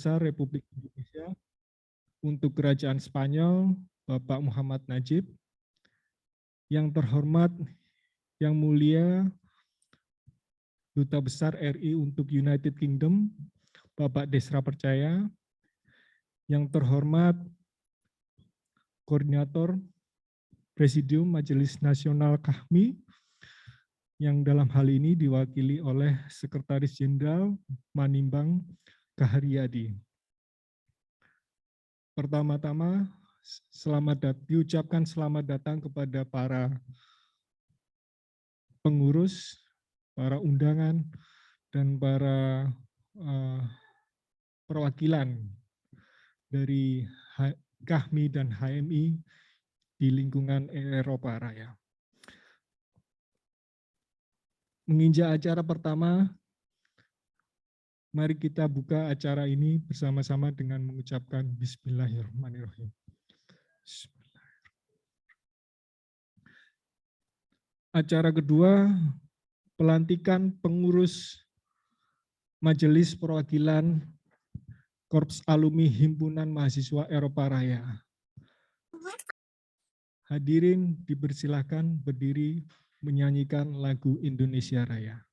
Besar Republik Indonesia untuk Kerajaan Spanyol, Bapak Muhammad Najib. Yang terhormat, yang mulia, Duta Besar RI untuk United Kingdom, Bapak Desra Percaya. Yang terhormat, Koordinator Presidium Majelis Nasional KAHMI, yang dalam hal ini diwakili oleh Sekretaris Jenderal Manimbang Kaharyadi. Pertama-tama, diucapkan selamat datang kepada para pengurus, para undangan, dan para perwakilan dari KAHMI dan HMI di lingkungan Eropa Raya. Menginjak acara pertama, mari kita buka acara ini bersama-sama dengan mengucapkan Bismillahirrahmanirrahim. Acara kedua, pelantikan pengurus Majelis Perwakilan Korps Alumni Himpunan Mahasiswa Eropa Raya. Hadirin dipersilahkan berdiri menyanyikan lagu Indonesia Raya.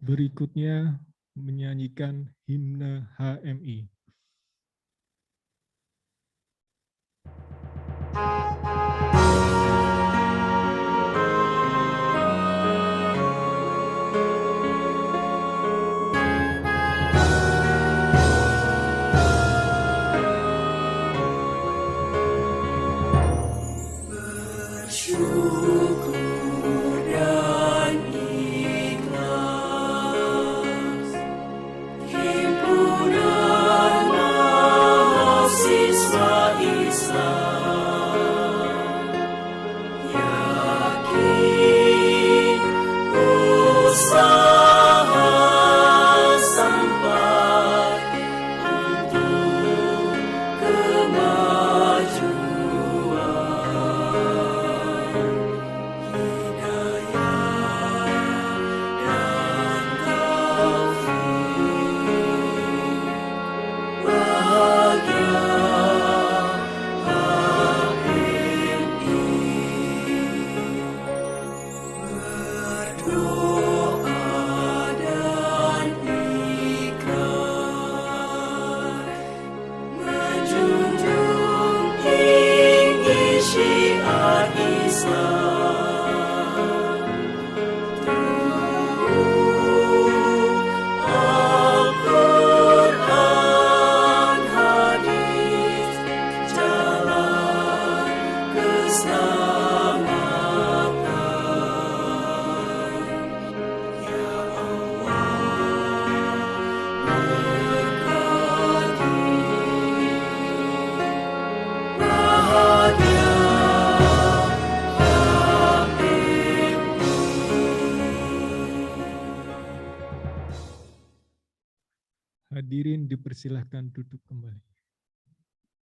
Berikutnya menyanyikan himne HMI. Himpunan dipersilahkan duduk kembali.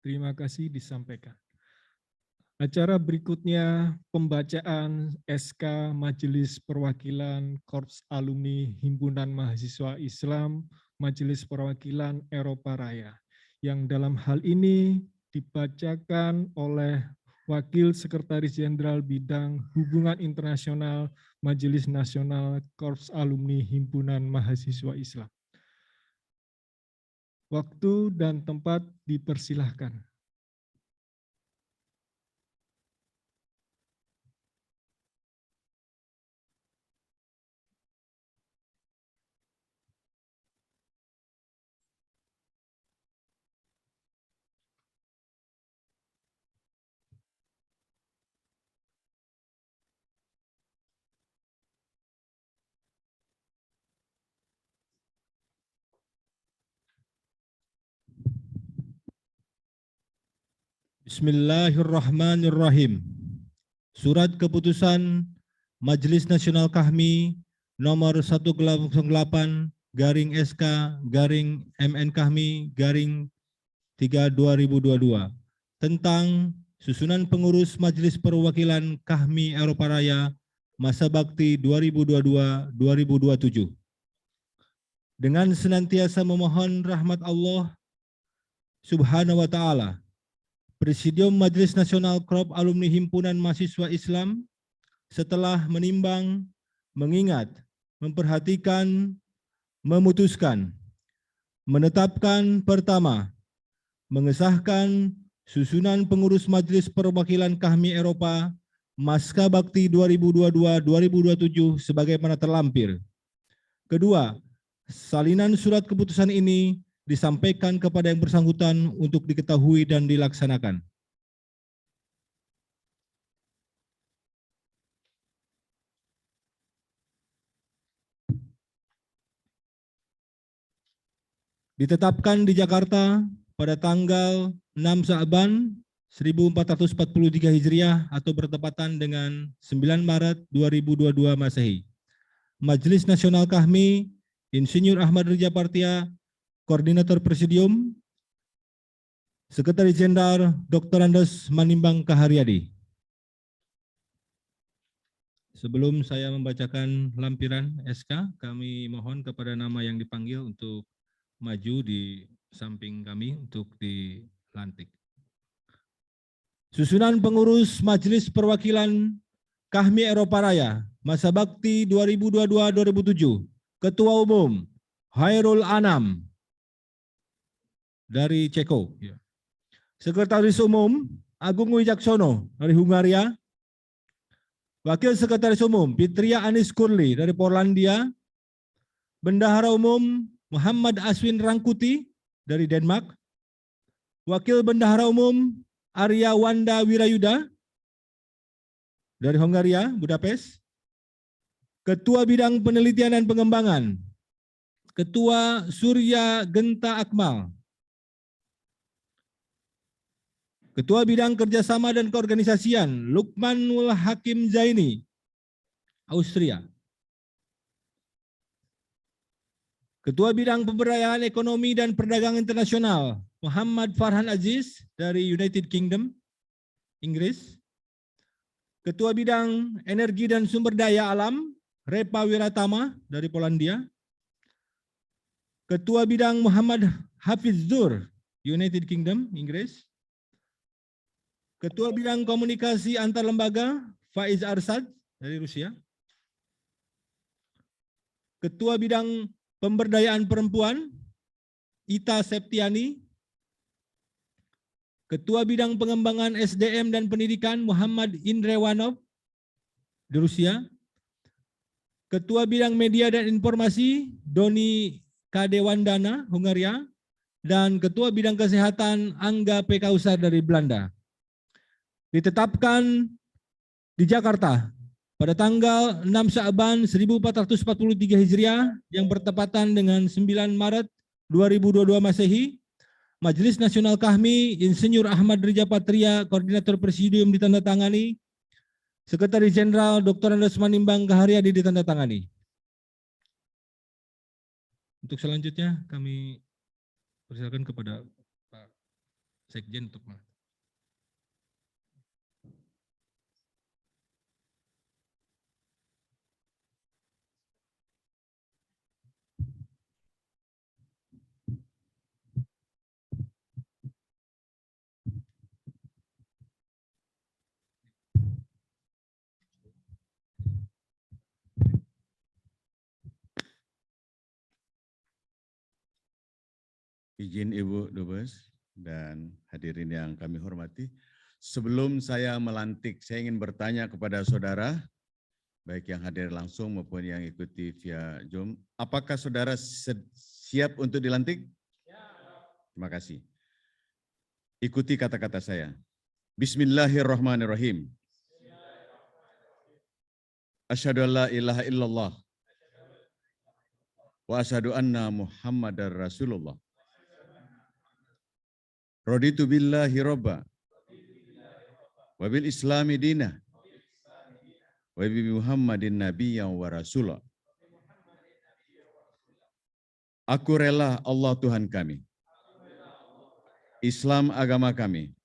Terima kasih disampaikan. Acara berikutnya pembacaan SK Majelis Perwakilan Korps Alumni Himpunan Mahasiswa Islam Majelis Perwakilan Eropa Raya, yang dalam hal ini dibacakan oleh Wakil Sekretaris Jenderal Bidang Hubungan Internasional Majelis Nasional Korps Alumni Himpunan Mahasiswa Islam. Waktu dan tempat dipersilahkan. Bismillahirrahmanirrahim. Surat keputusan Majelis Nasional Kahmi nomor 108/SK/MN Kahmi /3/2022 tentang susunan pengurus Majelis Perwakilan Kahmi Eropa Raya masa bakti 2022-2027. Dengan senantiasa memohon rahmat Allah Subhanahu wa Ta'ala, Presidium Majelis Nasional Korps Alumni Himpunan Mahasiswa Islam setelah menimbang, mengingat, memperhatikan, memutuskan, menetapkan pertama, mengesahkan susunan pengurus Majelis Perwakilan Kahmi Eropa Maska Bakti 2022-2027 sebagaimana terlampir. Kedua, salinan surat keputusan ini disampaikan kepada yang bersangkutan untuk diketahui dan dilaksanakan. Ditetapkan di Jakarta pada tanggal 6 Sa'ban 1443 Hijriah atau bertepatan dengan 9 Maret 2022 Masehi. Majelis Nasional Kahmi, Insinyur Ahmad Rija Partia, Koordinator Presidium, Sekretaris Jenderal Dr. Andes Manimbang Kaharyadi. Sebelum saya membacakan lampiran SK, kami mohon kepada nama yang dipanggil untuk maju di samping kami untuk dilantik. Susunan pengurus Majelis Perwakilan Kahmi Eropa Raya masa bakti 2022-2007. Ketua Umum Hairul Anam dari Ceko. Sekretaris Umum Agung Wijaksono dari Hungaria. Wakil Sekretaris Umum Fitria Anis Kurli dari Polandia. Bendahara Umum Muhammad Aswin Rangkuti dari Denmark. Wakil Bendahara Umum Arya Wanda Wirayuda dari Hungaria, Budapest. Ketua Bidang Penelitian dan Pengembangan, Ketua Surya Genta Akmal. Ketua Bidang Kerjasama dan Keorganisasian, Lukmanul Hakim Zaini, Austria. Ketua Bidang Pemberdayaan Ekonomi dan Perdagangan Internasional, Muhammad Farhan Aziz dari United Kingdom, Inggris. Ketua Bidang Energi dan Sumber Daya Alam, Repa Wiratama dari Polandia. Ketua Bidang Muhammad Hafiz Zur, United Kingdom, Inggris. Ketua Bidang Komunikasi Antar Lembaga, Faiz Arsad dari Rusia. Ketua Bidang Pemberdayaan Perempuan, Ita Septiani. Ketua Bidang Pengembangan SDM dan Pendidikan, Muhammad Indrewanov di Rusia. Ketua Bidang Media dan Informasi, Doni Kadewandana, Hungaria. Dan Ketua Bidang Kesehatan, Angga Pekausar dari Belanda. Ditetapkan di Jakarta pada tanggal 6 Sa'ban 1443 Hijriah yang bertepatan dengan 9 Maret 2022 Masehi, Majelis Nasional Kahmi, Insinyur Ahmad Rija Patria, Koordinator Presidium ditandatangani, Sekretaris Jenderal Dr. Andes Manimbang Kaharyadi ditandatangani. Untuk selanjutnya kami Persilakan kepada Pak Sekjen untuk Izin Ibu Dubes dan hadirin yang kami hormati, sebelum saya melantik, saya ingin bertanya kepada saudara, baik yang hadir langsung maupun yang ikuti via Zoom, apakah saudara siap untuk dilantik? Terima kasih. Ikuti kata-kata saya. Bismillahirrahmanirrahim. Asyhadu an la ilaha illallah wa asyhadu anna Muhammadar Rasulullah. Raditu billahi robba, wabil islami dina, wabi Muhammadin nabiyyan wa rasulah. Aku rela Allah Tuhan kami, Islam agama kami,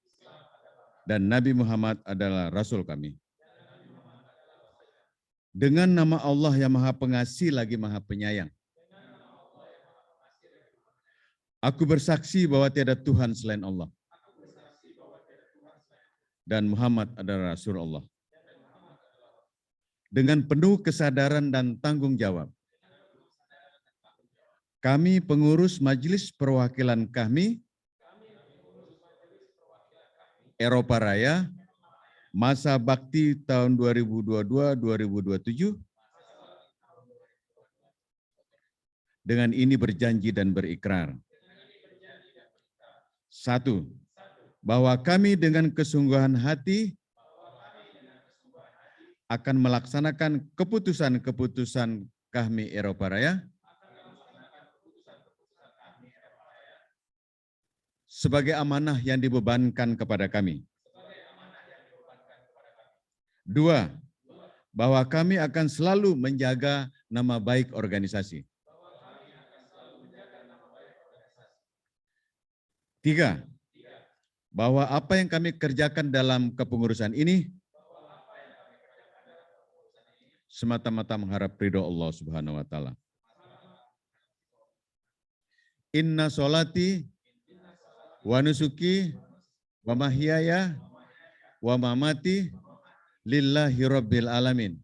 dan Nabi Muhammad adalah Rasul kami. Dengan nama Allah yang Maha Pengasih lagi Maha Penyayang, aku bersaksi bahwa tiada Tuhan selain Allah. Dan Muhammad adalah Rasul Allah. Dengan penuh kesadaran dan tanggung jawab, kami pengurus Majelis Perwakilan kami, Eropa Raya, masa bakti tahun 2022-2027, dengan ini berjanji dan berikrar. 1. Bahwa kami dengan kesungguhan hati akan melaksanakan keputusan-keputusan kami Eropa Raya sebagai amanah yang dibebankan kepada kami. 2. Bahwa kami akan selalu menjaga nama baik organisasi. 3. Bahwa apa yang kami kerjakan dalam kepengurusan ini semata-mata mengharap ridho Allah Subhanahu wa taala. Inna sholati wa nusuki wa mahyaya wa mamati lillahi rabbil alamin.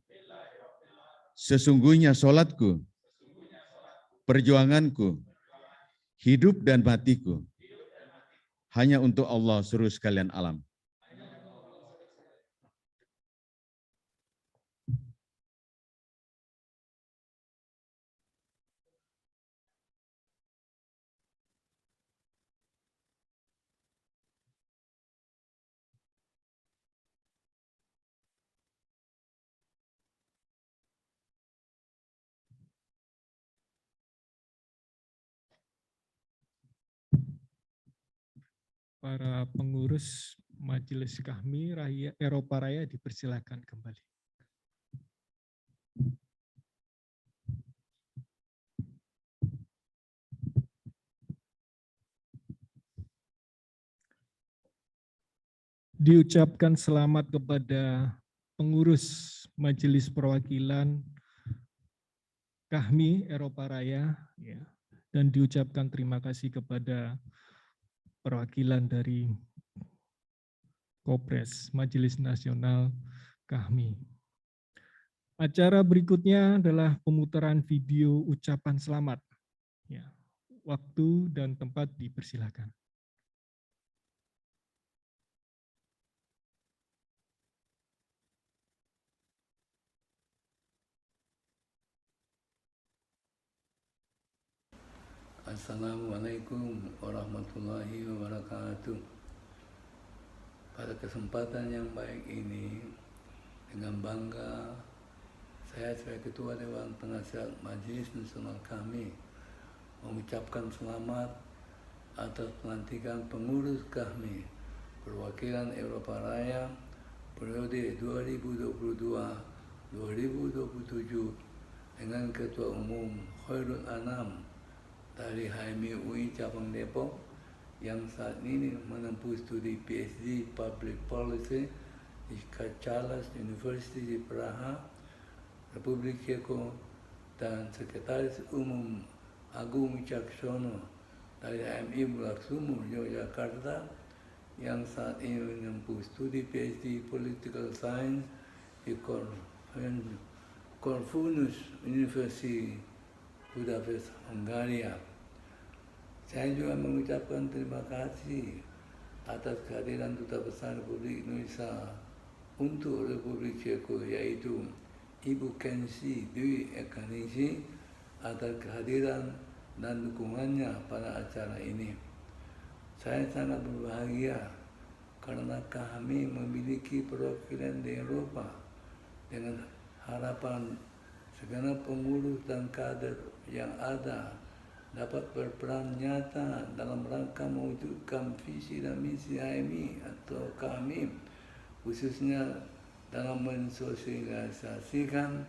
Sesungguhnya sholatku, perjuanganku, hidup dan matiku hanya untuk Allah seluruh sekalian alam. Para pengurus Majelis Kahmi Raya Eropa Raya dipersilakan kembali. Diucapkan selamat kepada pengurus Majelis Perwakilan Kahmi Eropa Raya, ya, dan diucapkan terima kasih kepada perwakilan dari Kopres Majelis Nasional Kahmi. Acara berikutnya adalah pemutaran video ucapan selamat. Ya, waktu dan tempat dipersilakan. Assalamualaikum warahmatullahi wabarakatuh. Pada kesempatan yang baik ini, dengan bangga, saya sebagai Ketua Dewan Penasihat Majelis Nasional kami mengucapkan selamat atas pelantikan pengurus kami perwakilan Eropa Raya periode 2022-2027 dengan Ketua Umum Khairul Anam dari HMI UI Cabang Depok yang saat ini menempuh studi PhD Public Policy di Charles University di Praha, Republik Ceko, dan Sekretaris Umum Agung Wicaksono dari HMI Bulak Sumur, Yogyakarta, yang saat ini menempuh studi PhD Political Science di Corvinus University, Budapest, Hungaria. Saya juga mengucapkan terima kasih atas kehadiran Duta Besar Republik Indonesia untuk Republik Ceko, yaitu Ibu Kensi Dwi Ekaningsi, atas kehadiran dan dukungannya pada acara ini. Saya sangat berbahagia karena kami memiliki perwakilan di Eropa dengan harapan segenap pengurus dan kader yang ada dapat berperan nyata dalam rangka mewujudkan visi dan misi HMI atau kami, khususnya dalam mensosialisasikan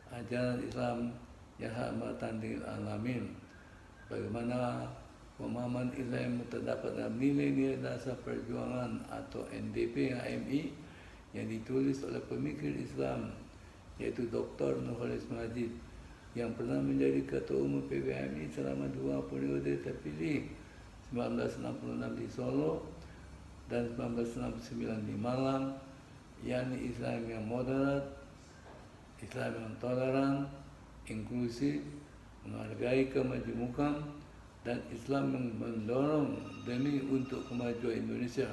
ajaran Islam yang rahmatan lil alamin. Bagaimana pemahaman Islam terdapat dalam nilai-nilai dasar perjuangan atau NDP HMI yang ditulis oleh pemikir Islam, yaitu Dr. Nurholis Majid, yang pernah menjadi Ketua Umum PBHMI selama 2 periode terpilih, 1966 di Solo dan 1969 di Malang, yakni Islam yang moderat, Islam yang toleran, inklusif, menghargai kemajemukan, dan Islam yang mendorong demi untuk kemajuan Indonesia,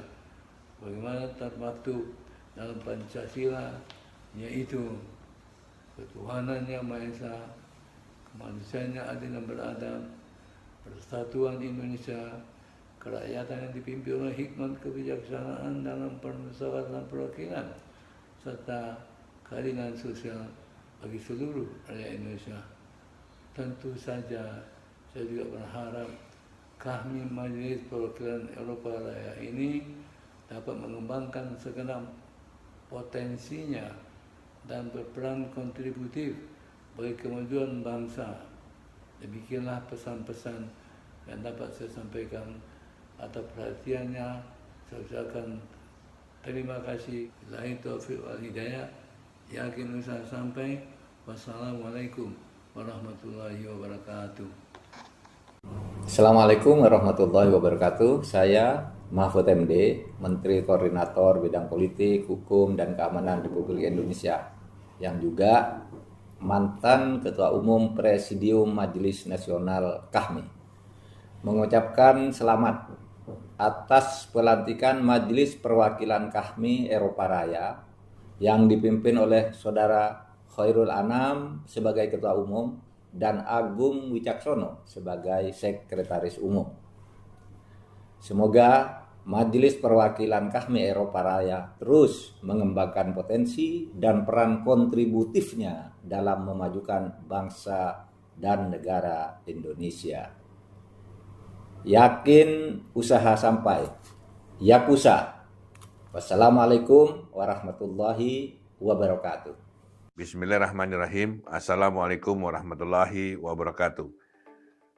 bagaimana termaktub dalam Pancasila, yaitu ketuhanan yang Maha Esa, kemanusiaan yang adil dan beradab, persatuan Indonesia, kerakyatan yang dipimpin oleh hikmat kebijaksanaan dalam permusyawaratan perwakilan, serta keadilan sosial bagi seluruh rakyat Indonesia. Tentu saja saya juga berharap kami Majelis Perwakilan Eropa Raya ini dapat mengembangkan segenap potensinya dan berperan kontributif bagi kemajuan bangsa. Demikianlah pesan-pesan yang dapat saya sampaikan. Atas perhatiannya, saya ucapkan terima kasih. Billahi taufiq wal hidayah. Yakin usah sampai. Wassalamualaikum warahmatullahi wabarakatuh. Assalamualaikum warahmatullahi wabarakatuh. Saya Mahfud MD, Menteri Koordinator Bidang Politik, Hukum, dan Keamanan Republik Indonesia, yang juga mantan Ketua Umum Presidium Majelis Nasional KAHMI, mengucapkan selamat atas pelantikan Majelis Perwakilan KAHMI Eropa Raya yang dipimpin oleh Saudara Khairul Anam sebagai Ketua Umum dan Agung Wicaksono sebagai Sekretaris Umum. Semoga Majelis Perwakilan KAHMI Eropa Raya terus mengembangkan potensi dan peran kontributifnya dalam memajukan bangsa dan negara Indonesia. Yakin usaha sampai. Yakusa. Wassalamualaikum warahmatullahi wabarakatuh. Bismillahirrahmanirrahim. Assalamualaikum warahmatullahi wabarakatuh.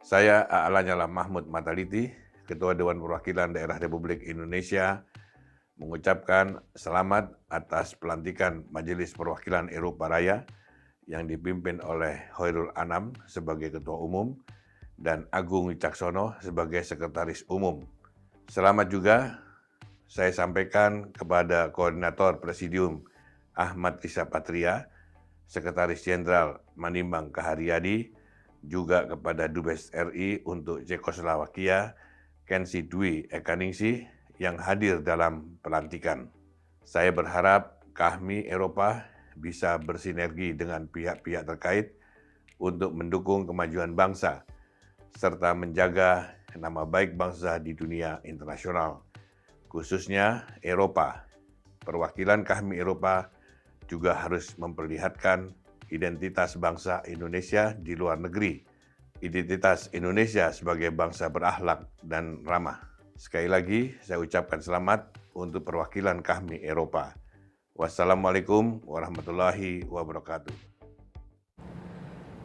Saya A'lanyala Mahmud Mataliti, Ketua Dewan Perwakilan Daerah Republik Indonesia, mengucapkan selamat atas pelantikan Majelis Perwakilan Eropa Raya yang dipimpin oleh Khairul Anam sebagai Ketua Umum dan Agung Wicaksono sebagai Sekretaris Umum. Selamat juga saya sampaikan kepada Koordinator Presidium Ahmad Risa Patria, Sekretaris Jenderal Manimbang Kaharyadi, juga kepada Dubes RI untuk Cekoslowakia, Kensi Dwi Ekaningsi, yang hadir dalam pelantikan. Saya berharap KAHMI Eropa bisa bersinergi dengan pihak-pihak terkait untuk mendukung kemajuan bangsa, serta menjaga nama baik bangsa di dunia internasional, khususnya Eropa. Perwakilan KAHMI Eropa juga harus memperlihatkan identitas bangsa Indonesia di luar negeri, identitas Indonesia sebagai bangsa berakhlak dan ramah. Sekali lagi, saya ucapkan selamat untuk perwakilan KAHMI Eropa. Wassalamualaikum warahmatullahi wabarakatuh.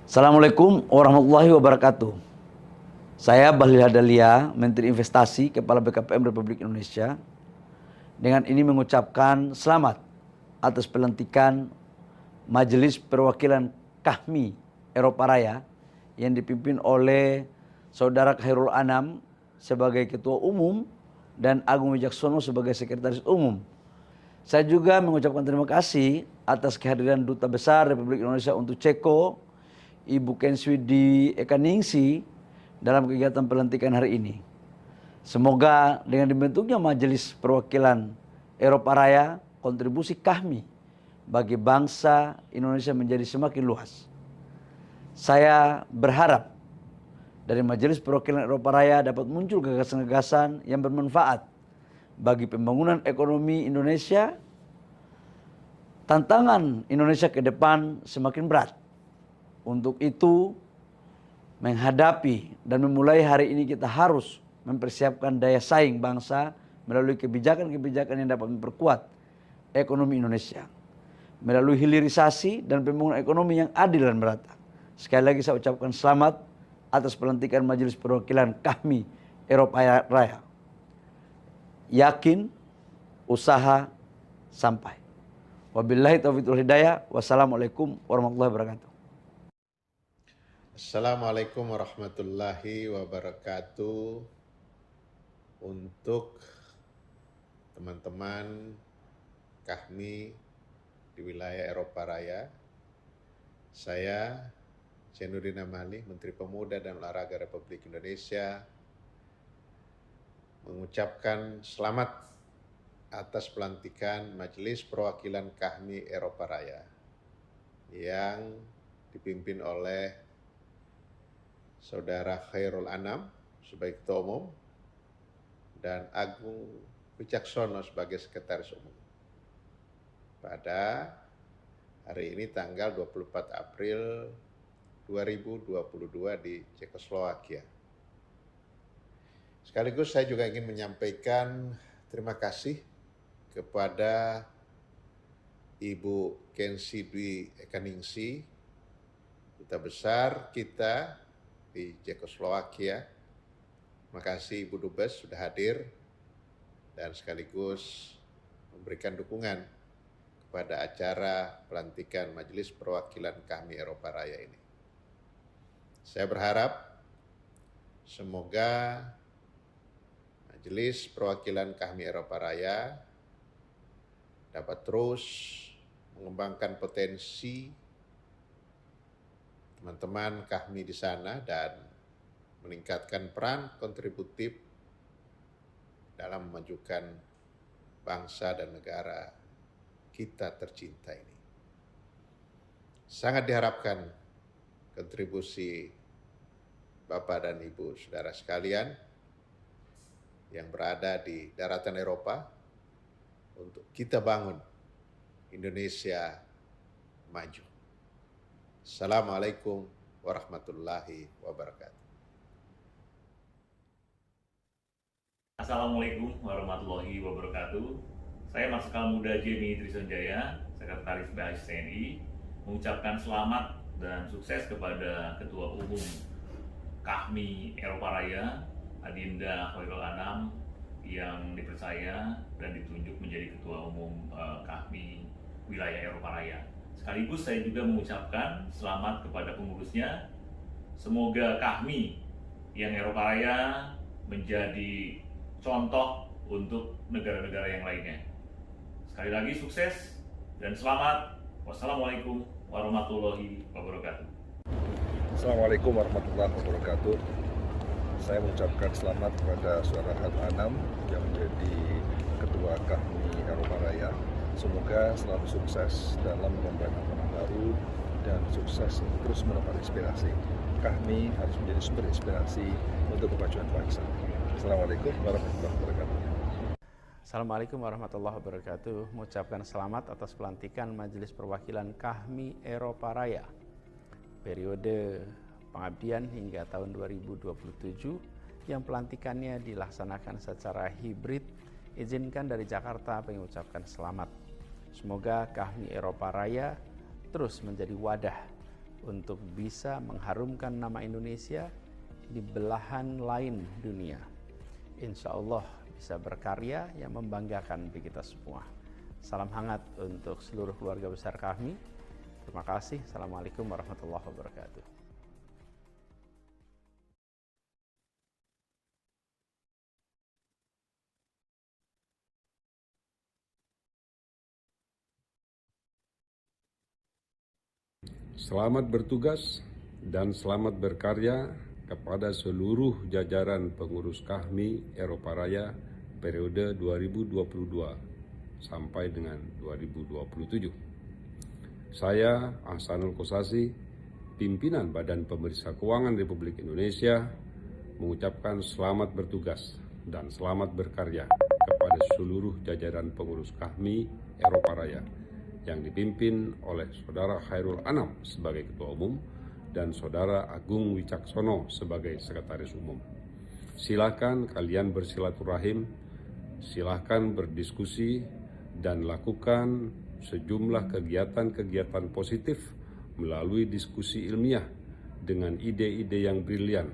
Assalamualaikum warahmatullahi wabarakatuh. Saya Bahlil Lahadalia, Menteri Investasi, Kepala BKPM Republik Indonesia, dengan ini mengucapkan selamat atas pelantikan Majelis Perwakilan KHMI Eropa Raya yang dipimpin oleh Saudara Khairul Anam sebagai Ketua Umum dan Agung Wijaksono sebagai Sekretaris Umum. Saya juga mengucapkan terima kasih atas kehadiran Duta Besar Republik Indonesia untuk Ceko, Ibu Kenswidi Ekaningsi, dalam kegiatan pelantikan hari ini. Semoga dengan dibentuknya Majelis Perwakilan Eropa Raya, kontribusi KHMI bagi bangsa Indonesia menjadi semakin luas. Saya berharap dari Majelis Perwakilan Eropa Raya dapat muncul gagasan-gagasan yang bermanfaat bagi pembangunan ekonomi Indonesia. Tantangan Indonesia ke depan semakin berat. Untuk itu, menghadapi dan memulai hari ini kita harus mempersiapkan daya saing bangsa melalui kebijakan-kebijakan yang dapat memperkuat ekonomi Indonesia. Melalui hilirisasi dan pembangunan ekonomi yang adil dan merata. Sekali lagi saya ucapkan selamat atas pelantikan Majelis Perwakilan KHMI Eropa Raya. Yakin, usaha, sampai. Wabillahi taufiq wal hidayah. Wassalamualaikum warahmatullahi wabarakatuh. Assalamualaikum warahmatullahi wabarakatuh. Untuk teman-teman KHMI di wilayah Eropa Raya, saya Zainuddin Amali, Menteri Pemuda dan Olahraga Republik Indonesia, mengucapkan selamat atas pelantikan Majelis Perwakilan KHMI Eropa Raya yang dipimpin oleh Saudara Khairul Anam sebagai Ketua Umum dan Agung Wijaksono sebagai Sekretaris Umum. Pada hari ini tanggal 24 April 2022 di Cekoslowakia. Sekaligus saya juga ingin menyampaikan terima kasih kepada Ibu Kenswidi Ekaningsi, Duta Besar kita di Cekoslowakia. Terima kasih Ibu Dubes sudah hadir dan sekaligus memberikan dukungan kepada acara pelantikan Majelis Perwakilan KHMI Eropa Raya ini. Saya berharap semoga Majelis Perwakilan KHMI Eropa Raya dapat terus mengembangkan potensi teman-teman KHMI di sana dan meningkatkan peran kontributif dalam memajukan bangsa dan negara kita tercinta ini. Sangat diharapkan kontribusi Bapak dan Ibu saudara sekalian yang berada di daratan Eropa untuk kita bangun Indonesia maju. Assalamualaikum warahmatullahi wabarakatuh. Assalamualaikum warahmatullahi wabarakatuh. Saya Marsikal Muda Jemi Trisonjaya, Sekretaris BAIS TNI, mengucapkan selamat dan sukses kepada Ketua Umum KHMI Eropa Raya, Adinda Khairul Anam, yang dipercaya dan ditunjuk menjadi Ketua Umum KHMI Wilayah Eropa Raya. Sekaligus saya juga mengucapkan selamat kepada pengurusnya. Semoga KHMI yang Eropa Raya menjadi contoh untuk negara-negara yang lainnya. Sekali lagi sukses dan selamat. Wassalamualaikum warahmatullahi wabarakatuh. Assalamualaikum warahmatullahi wabarakatuh. Saya mengucapkan selamat kepada Saudara Khairul Anam yang menjadi Ketua KHMI Eropa Raya. Semoga selalu sukses dalam mengemban amanah baru dan sukses terus mendapat inspirasi. KHMI harus menjadi sumber inspirasi untuk kemajuan bangsa. Assalamualaikum warahmatullahi wabarakatuh. Assalamualaikum warahmatullahi wabarakatuh. Mengucapkan selamat atas pelantikan Majelis Perwakilan KHMI Eropa Raya periode pengabdian hingga tahun 2027 yang pelantikannya dilaksanakan secara hibrid. Izinkan dari Jakarta mengucapkan selamat. Semoga KHMI Eropa Raya terus menjadi wadah untuk bisa mengharumkan nama Indonesia di belahan lain dunia. Insya Allah bisa berkarya yang membanggakan bagi kita semua. Salam hangat untuk seluruh keluarga besar kami. Terima kasih. Assalamualaikum warahmatullahi wabarakatuh. Selamat bertugas dan selamat berkarya kepada seluruh jajaran pengurus KAHMI Eropa Raya periode 2022 sampai dengan 2027. Saya Ahsanul Kossasi, pimpinan Badan Pemeriksa Keuangan Republik Indonesia, mengucapkan selamat bertugas dan selamat berkarya kepada seluruh jajaran pengurus KAHMI Eropa Raya yang dipimpin oleh Saudara Khairul Anam sebagai Ketua Umum dan Saudara Agung Wicaksono sebagai Sekretaris Umum. Silakan kalian bersilaturahim, silakan berdiskusi, dan lakukan sejumlah kegiatan-kegiatan positif melalui diskusi ilmiah dengan ide-ide yang brilian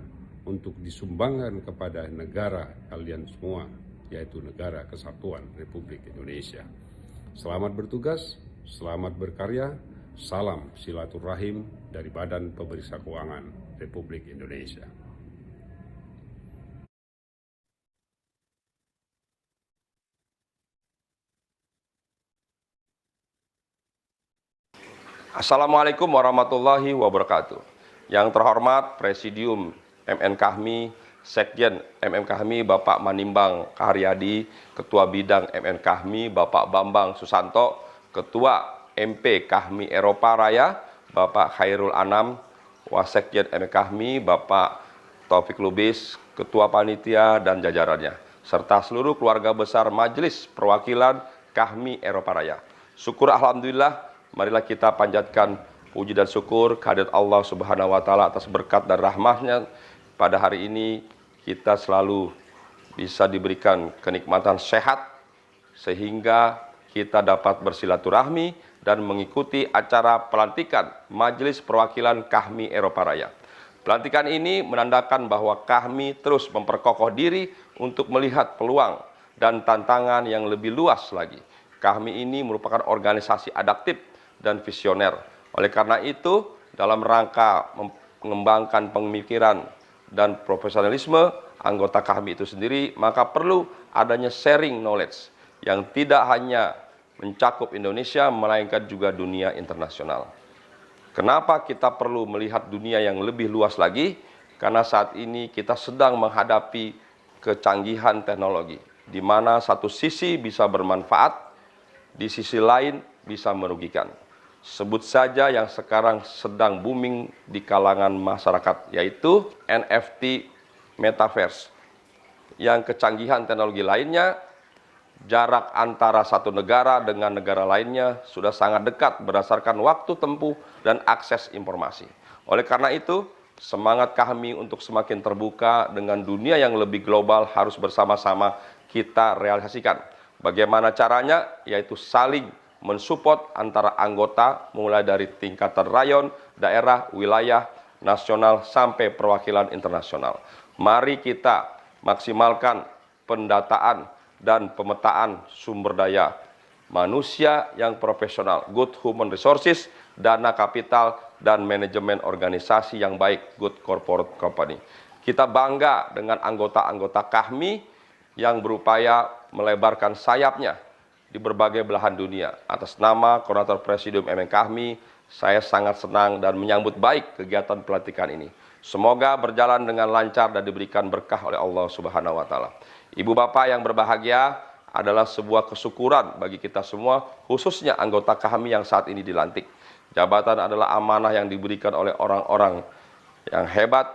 untuk disumbangkan kepada negara kalian semua, yaitu Negara Kesatuan Republik Indonesia. Selamat bertugas. Selamat berkarya, salam silaturahim dari Badan Pemeriksa Keuangan Republik Indonesia. Assalamualaikum warahmatullahi wabarakatuh. Yang terhormat Presidium MN KAHMI, Sekjen MN KAHMI Bapak Manimbang Kaharyadi, Ketua Bidang MN KAHMI Bapak Bambang Susanto, Ketua MP KAHMI Eropa Raya Bapak Khairul Anam, Wasekjen MN KAHMI Bapak Taufik Lubis, Ketua Panitia dan jajarannya, serta seluruh keluarga besar Majelis Perwakilan KAHMI Eropa Raya. Syukur alhamdulillah, marilah kita panjatkan puji dan syukur kehadirat Allah Subhanahu wa taala atas berkat dan rahmatnya. Pada hari ini kita selalu bisa diberikan kenikmatan sehat sehingga kita dapat bersilaturahmi dan mengikuti acara pelantikan Majelis Perwakilan KAHMI Eropa Raya. Pelantikan ini menandakan bahwa KAHMI terus memperkokoh diri untuk melihat peluang dan tantangan yang lebih luas lagi. KAHMI ini merupakan organisasi adaptif dan visioner. Oleh karena itu, dalam rangka mengembangkan pemikiran dan profesionalisme anggota KAHMI itu sendiri, maka perlu adanya sharing knowledge yang tidak hanya mencakup Indonesia, melainkan juga dunia internasional. Kenapa kita perlu melihat dunia yang lebih luas lagi? Karena saat ini kita sedang menghadapi kecanggihan teknologi, di mana satu sisi bisa bermanfaat, di sisi lain bisa merugikan. Sebut saja yang sekarang sedang booming di kalangan masyarakat, yaitu NFT Metaverse. Yang kecanggihan teknologi lainnya, jarak antara satu negara dengan negara lainnya sudah sangat dekat berdasarkan waktu tempuh dan akses informasi. Oleh karena itu, semangat KAHMI untuk semakin terbuka dengan dunia yang lebih global harus bersama-sama kita realisasikan. Bagaimana caranya? Yaitu saling mensupport antara anggota mulai dari tingkatan rayon, daerah, wilayah, nasional, sampai perwakilan internasional. Mari kita maksimalkan pendataan dan pemetaan sumber daya manusia yang profesional, good human resources, dana kapital, dan manajemen organisasi yang baik, good corporate company. Kita bangga dengan anggota-anggota KAHMI yang berupaya melebarkan sayapnya di berbagai belahan dunia. Atas nama Koordinator Presidium MN KAHMI, saya sangat senang dan menyambut baik kegiatan pelantikan ini. Semoga berjalan dengan lancar dan diberikan berkah oleh Allah Subhanahu wa taala. Ibu bapak yang berbahagia, adalah sebuah kesyukuran bagi kita semua, khususnya anggota KAHMI yang saat ini dilantik. Jabatan adalah amanah yang diberikan oleh orang-orang yang hebat,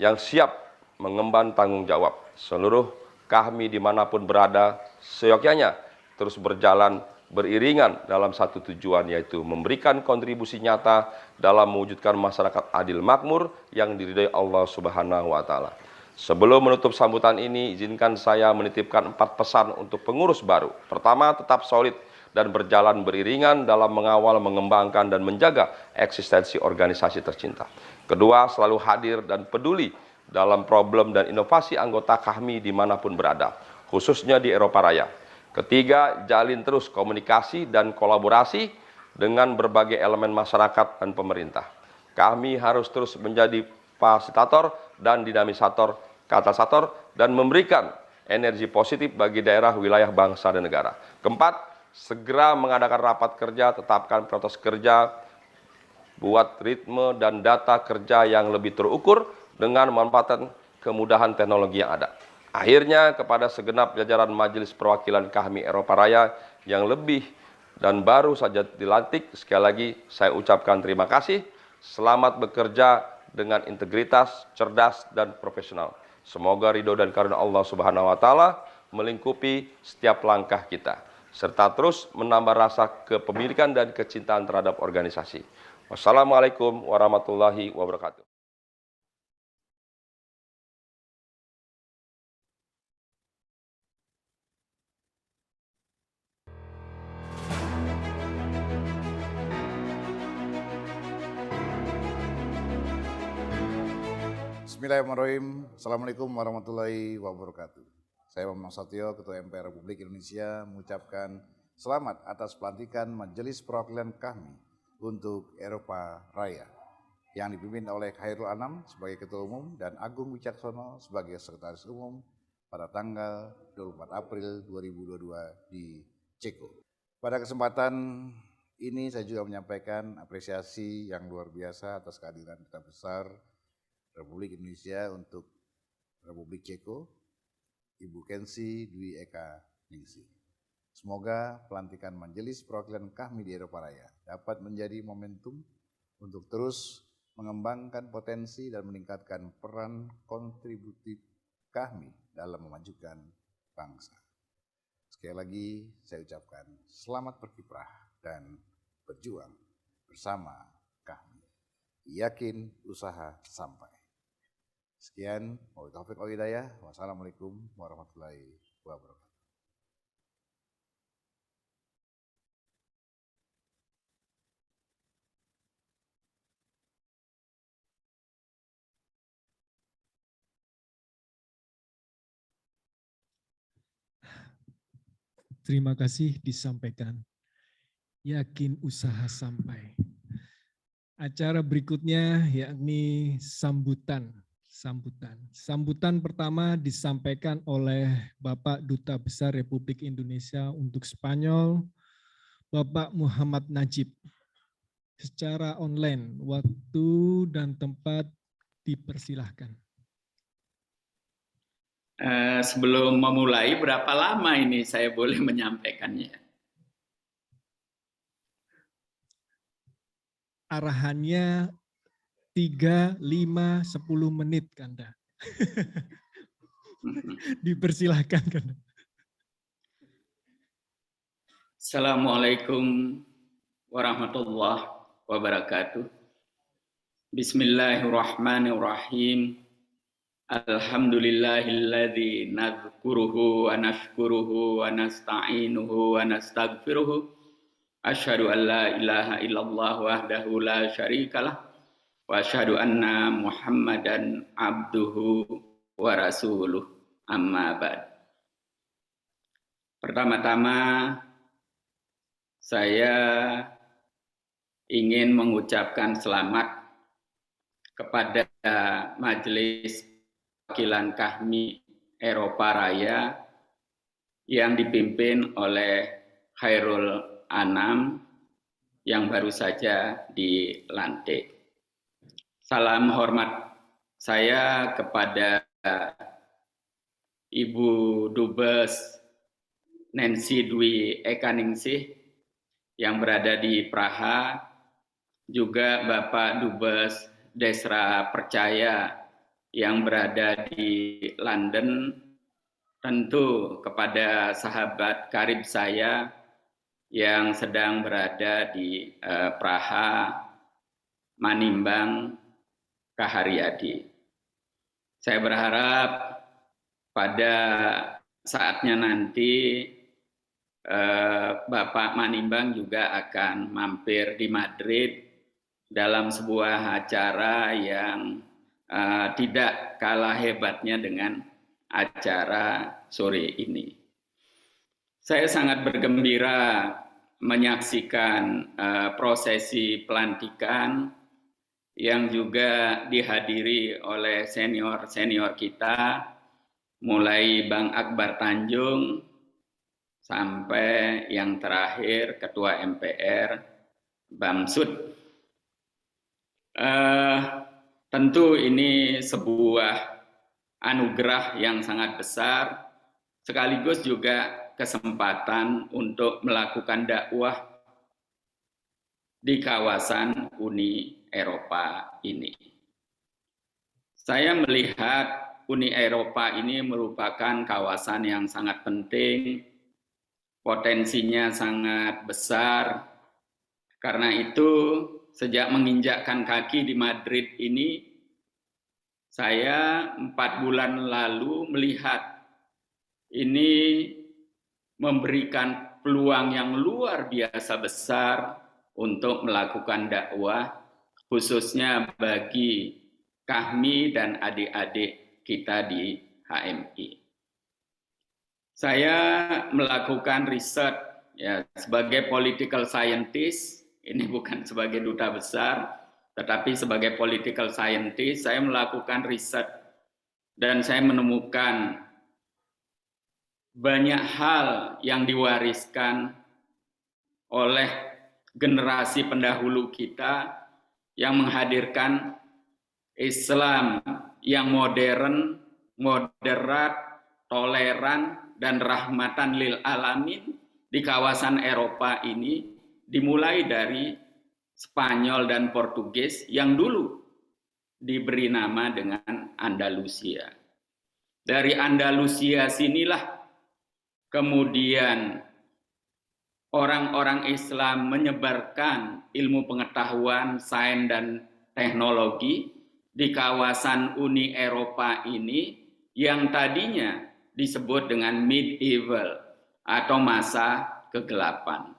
yang siap mengemban tanggung jawab. Seluruh KAHMI dimanapun berada, seyogyanya terus berjalan beriringan dalam satu tujuan, yaitu memberikan kontribusi nyata dalam mewujudkan masyarakat adil makmur yang diridhai Allah Subhanahu wa taala. Sebelum menutup sambutan ini, izinkan saya menitipkan 4 pesan untuk pengurus baru. Pertama, tetap solid dan berjalan beriringan dalam mengawal, mengembangkan, dan menjaga eksistensi organisasi tercinta. Kedua, selalu hadir dan peduli dalam problem dan inovasi anggota KAHMI dimanapun berada, khususnya di Eropa Raya. Ketiga, jalin terus komunikasi dan kolaborasi dengan berbagai elemen masyarakat dan pemerintah. KAHMI harus terus menjadi fasilitator dan dinamisator, katalisator, dan memberikan energi positif bagi daerah, wilayah, bangsa, dan negara. Keempat, segera mengadakan rapat kerja, tetapkan prioritas kerja, buat ritme dan data kerja yang lebih terukur dengan memanfaatkan kemudahan teknologi yang ada. Akhirnya, kepada segenap jajaran Majelis Perwakilan KAHMI Eropa Raya yang lebih dan baru saja dilantik, sekali lagi saya ucapkan terima kasih. Selamat bekerja dengan integritas, cerdas, dan profesional. Semoga ridho dan karunia Allah Subhanahu wa Ta'ala melingkupi setiap langkah kita, serta terus menambah rasa kepemilikan dan kecintaan terhadap organisasi. Wassalamualaikum warahmatullahi wabarakatuh. Bismillahirrahmanirrahim. Assalamualaikum warahmatullahi wabarakatuh. Saya Bambang Satyo, Ketua MPR Republik Indonesia, mengucapkan selamat atas pelantikan Majelis Perwakilan KAHMI untuk Eropa Raya yang dipimpin oleh Khairul Anam sebagai Ketua Umum dan Agung Wicaksono sebagai Sekretaris Umum pada tanggal 24 April 2022 di Ceko. Pada kesempatan ini saya juga menyampaikan apresiasi yang luar biasa atas kehadiran Duta Besar Republik Indonesia untuk Republik Ceko, Ibu Kensi Dwi Eka Ningsi. Semoga pelantikan Majelis Perwakilan KAHMI di Eropa Raya dapat menjadi momentum untuk terus mengembangkan potensi dan meningkatkan peran kontributif KAHMI dalam memajukan bangsa. Sekali lagi saya ucapkan selamat berkiprah dan berjuang bersama KAHMI. Yakin usaha sampai. Sekian, wabillahi taufiq wal hidayah. Wassalamualaikum warahmatullahi wabarakatuh. Terima kasih disampaikan. Yakin usaha sampai. Acara berikutnya yakni sambutan. Sambutan pertama disampaikan oleh Bapak Duta Besar Republik Indonesia untuk Spanyol, Bapak Muhammad Najib. Secara online, waktu dan tempat dipersilahkan. Sebelum memulai, berapa lama ini saya boleh menyampaikannya? Arahannya 3, 5, 10 menit, Kanda. Dipersilahkan, Kanda. Assalamualaikum warahmatullahi wabarakatuh. Bismillahirrahmanirrahim. Alhamdulillahilladzi nadhkuruhu wa nashkuruhu wa nasta'inuhu wa nastaghfiruhu. Asyhadu an la ilaha illallah wahdahu la syarikalah. Wa asyhadu anna Muhammadan abduhu wa rasuluh, amma ba'd. Pertama-tama saya ingin mengucapkan selamat kepada Majelis Perwakilan KAHMI Eropa Raya yang dipimpin oleh Khairul Anam yang baru saja dilantik. Salam hormat saya kepada Ibu Dubes Nancy Dwi Eka Ningsih yang berada di Praha, juga Bapak Dubes Desra Percaya yang berada di London, tentu kepada sahabat karib saya yang sedang berada di Praha, Manimbang, Kaharyadi. Saya berharap pada saatnya nanti Bapak Manimbang juga akan mampir di Madrid dalam sebuah acara yang tidak kalah hebatnya dengan acara sore ini. Saya sangat bergembira menyaksikan prosesi pelantikan yang juga dihadiri oleh senior-senior kita, mulai Bang Akbar Tanjung sampai yang terakhir Ketua MPR Bamsud. Tentu ini sebuah anugerah yang sangat besar, sekaligus juga kesempatan untuk melakukan dakwah di kawasan Uni Eropa ini. Saya melihat Uni Eropa ini merupakan kawasan yang sangat penting, potensinya sangat besar. Karena itu, sejak menginjakkan kaki di Madrid ini, saya 4 bulan lalu melihat ini memberikan peluang yang luar biasa besar untuk melakukan dakwah, khususnya bagi kami dan adik-adik kita di HMI. Saya melakukan riset ya, sebagai political scientist, ini bukan sebagai duta besar, tetapi sebagai political scientist, saya melakukan riset dan saya menemukan banyak hal yang diwariskan oleh generasi pendahulu kita yang menghadirkan Islam yang modern, moderat, toleran, dan rahmatan lil alamin di kawasan Eropa ini, dimulai dari Spanyol dan Portugis yang dulu diberi nama dengan Andalusia. Dari Andalusia sinilah kemudian orang-orang Islam menyebarkan ilmu pengetahuan, sains dan teknologi di kawasan Uni Eropa ini yang tadinya disebut dengan medieval atau masa kegelapan.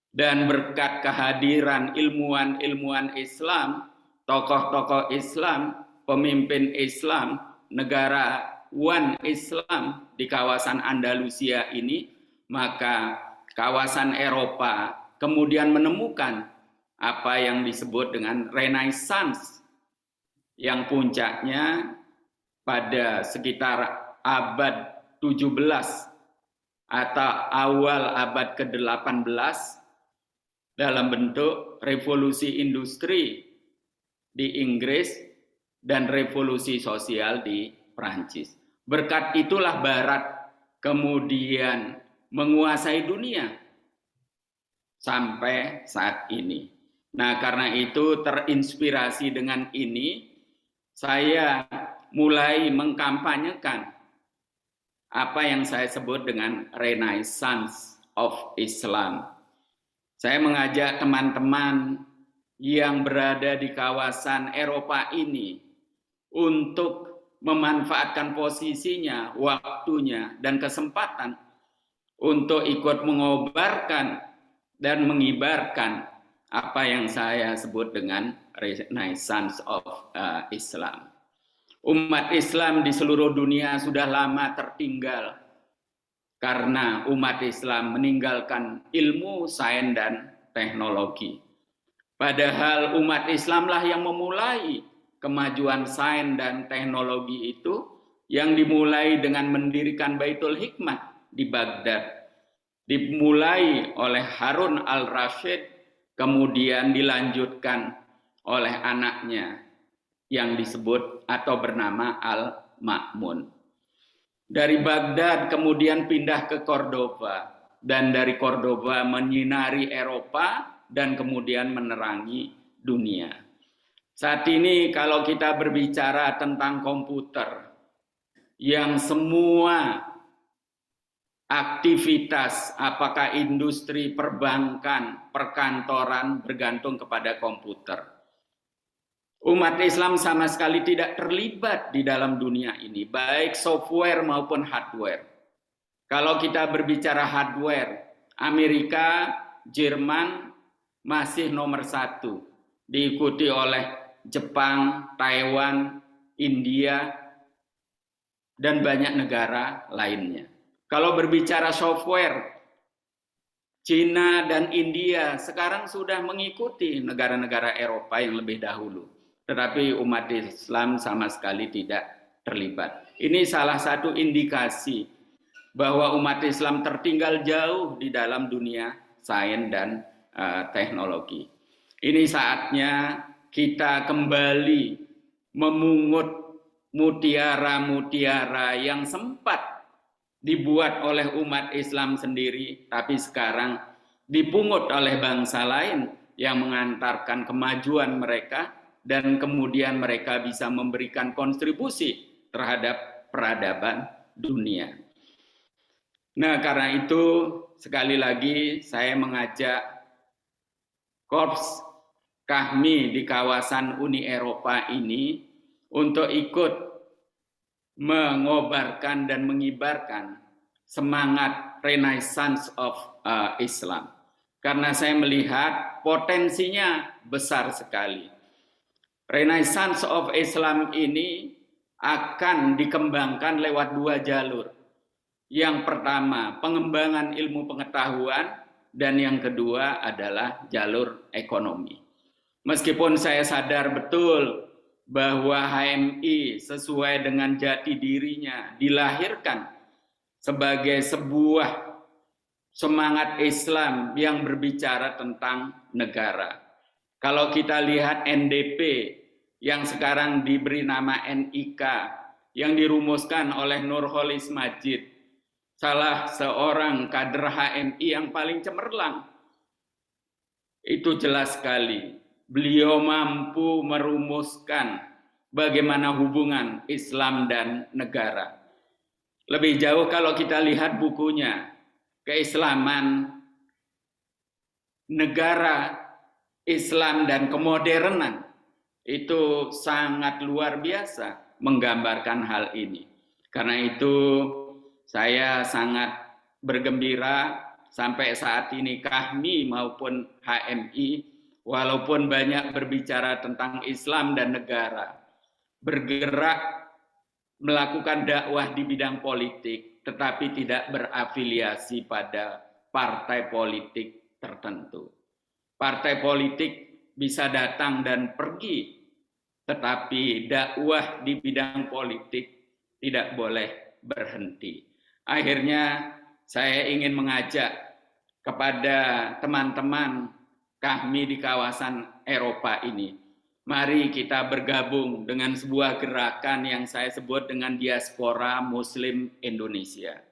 Dan berkat kehadiran ilmuwan-ilmuwan Islam, tokoh-tokoh Islam, pemimpin Islam, negarawan Islam di kawasan Andalusia ini, maka kawasan Eropa kemudian menemukan apa yang disebut dengan Renaissance, yang puncaknya pada sekitar abad 17 atau awal abad ke-18 dalam bentuk revolusi industri di Inggris dan revolusi sosial di Prancis. Berkat itulah Barat kemudian menguasai dunia sampai saat ini. Nah, karena itu terinspirasi dengan ini, saya mulai mengkampanyekan apa yang saya sebut dengan Renaissance of Islam. Saya mengajak teman-teman yang berada di kawasan Eropa ini untuk memanfaatkan posisinya, waktunya, dan kesempatan untuk ikut mengobarkan dan mengibarkan apa yang saya sebut dengan Renaissance of Islam. Umat Islam di seluruh dunia sudah lama tertinggal karena umat Islam meninggalkan ilmu, sains, dan teknologi. Padahal umat Islamlah yang memulai kemajuan sains dan teknologi itu, yang dimulai dengan mendirikan Baitul Hikmah di Baghdad. Dimulai oleh Harun al-Rashid, kemudian dilanjutkan oleh anaknya yang disebut atau bernama Al-Ma'mun. Dari Baghdad kemudian pindah ke Cordoba, dan dari Cordoba menyinari Eropa dan kemudian menerangi dunia. Saat ini kalau kita berbicara tentang komputer, yang semua aktivitas, apakah industri, perbankan, perkantoran bergantung kepada komputer. Umat Islam sama sekali tidak terlibat di dalam dunia ini, baik software maupun hardware. Kalau kita berbicara hardware, Amerika, Jerman masih nomor 1, diikuti oleh Jepang, Taiwan, India, dan banyak negara lainnya. Kalau berbicara software, Cina dan India sekarang sudah mengikuti negara-negara Eropa yang lebih dahulu. Tetapi umat Islam sama sekali tidak terlibat. Ini salah satu indikasi bahwa umat Islam tertinggal jauh di dalam dunia sains dan teknologi. Ini saatnya kita kembali memungut mutiara-mutiara yang sempat dibuat oleh umat Islam sendiri, tapi sekarang dipungut oleh bangsa lain yang mengantarkan kemajuan mereka dan kemudian mereka bisa memberikan kontribusi terhadap peradaban dunia. Nah, karena itu sekali lagi saya mengajak Korps Kahmi di kawasan Uni Eropa ini untuk ikut mengobarkan dan mengibarkan semangat Renaissance of Islam. Karena saya melihat potensinya besar sekali. Renaissance of Islam ini akan dikembangkan lewat 2 jalur. Yang pertama, pengembangan ilmu pengetahuan, dan yang kedua adalah jalur ekonomi. Meskipun saya sadar betul bahwa HMI sesuai dengan jati dirinya dilahirkan sebagai sebuah semangat Islam yang berbicara tentang negara. Kalau kita lihat NDP yang sekarang diberi nama NIK yang dirumuskan oleh Nurholis Majid, salah seorang kader HMI yang paling cemerlang, itu jelas sekali. Beliau mampu merumuskan bagaimana hubungan Islam dan negara. Lebih jauh kalau kita lihat bukunya, Keislaman, Negara, Islam, dan Kemodernan, itu sangat luar biasa menggambarkan hal ini. Karena itu saya sangat bergembira sampai saat ini Kahmi maupun HMI walaupun banyak berbicara tentang Islam dan negara, bergerak melakukan dakwah di bidang politik, tetapi tidak berafiliasi pada partai politik tertentu. Partai politik bisa datang dan pergi, tetapi dakwah di bidang politik tidak boleh berhenti. Akhirnya saya ingin mengajak kepada teman-teman Kahmi di kawasan Eropa ini, mari kita bergabung dengan sebuah gerakan yang saya sebut dengan diaspora Muslim Indonesia.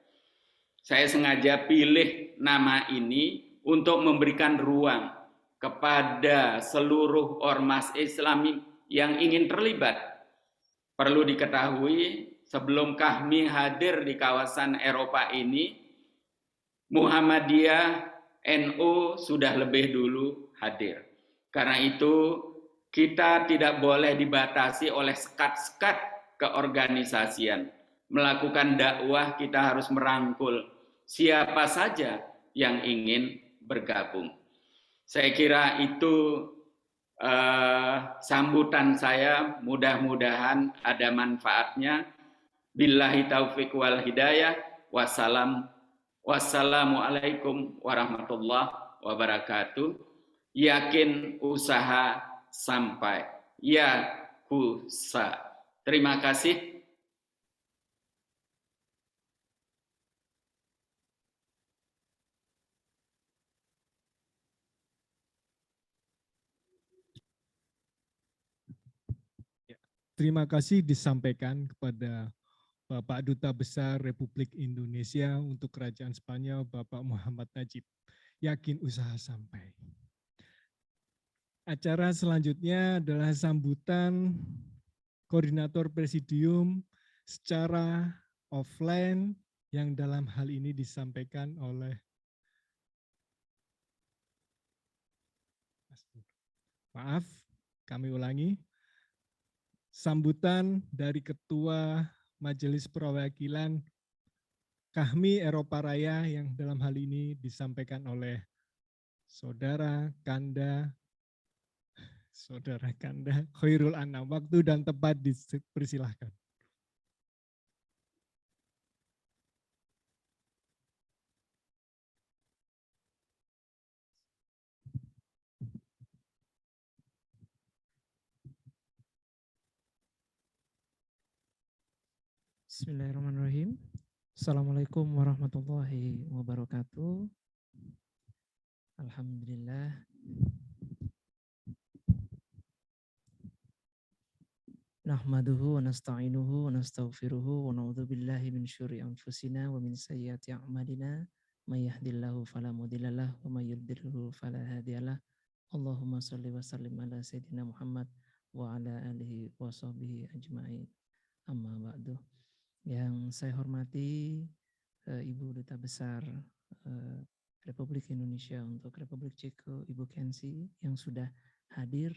Saya sengaja pilih nama ini untuk memberikan ruang kepada seluruh ormas Islam yang ingin terlibat. Perlu diketahui, sebelum Kahmi hadir di kawasan Eropa ini, Muhammadiyah NU sudah lebih dulu hadir. Karena itu kita tidak boleh dibatasi oleh sekat-sekat keorganisasian. Melakukan dakwah kita harus merangkul siapa saja yang ingin bergabung. Saya kira itu sambutan saya, mudah-mudahan ada manfaatnya. Billahi taufiq wal hidayah. Wassalamualaikum warahmatullahi wabarakatuh. Yakin usaha sampai. Ya kusa. Terima kasih. Terima kasih disampaikan kepada Bapak Duta Besar Republik Indonesia untuk Kerajaan Spanyol, Bapak Muhammad Najib. Yakin usaha sampai. Acara selanjutnya adalah sambutan Koordinator Presidium secara offline yang dalam hal ini disampaikan oleh maaf, kami ulangi. Sambutan dari Ketua Majelis Perwakilan Kahmi Eropa Raya yang dalam hal ini disampaikan oleh Saudara Kanda Khairul Anam. Waktu dan tempat dipersilahkan. Bismillahirrahmanirrahim. Assalamualaikum warahmatullahi wabarakatuh. Alhamdulillah. Nahmaduhu wa nasta'inuhu wa nastaghfiruhu wa na'udzu billahi min syurri anfusina wa min sayyiati a'malina. May yahdihillahu fala mudhillalah wa may yudhlilhu fala hadiyalah. Allahumma shalli wa sallim ala sayyidina Muhammad wa ala alihi wa sahbihi ajma'in. Amma ba'du. Yang saya hormati Ibu Duta Besar Republik Indonesia untuk Republik Ceko, Ibu Kensi, yang sudah hadir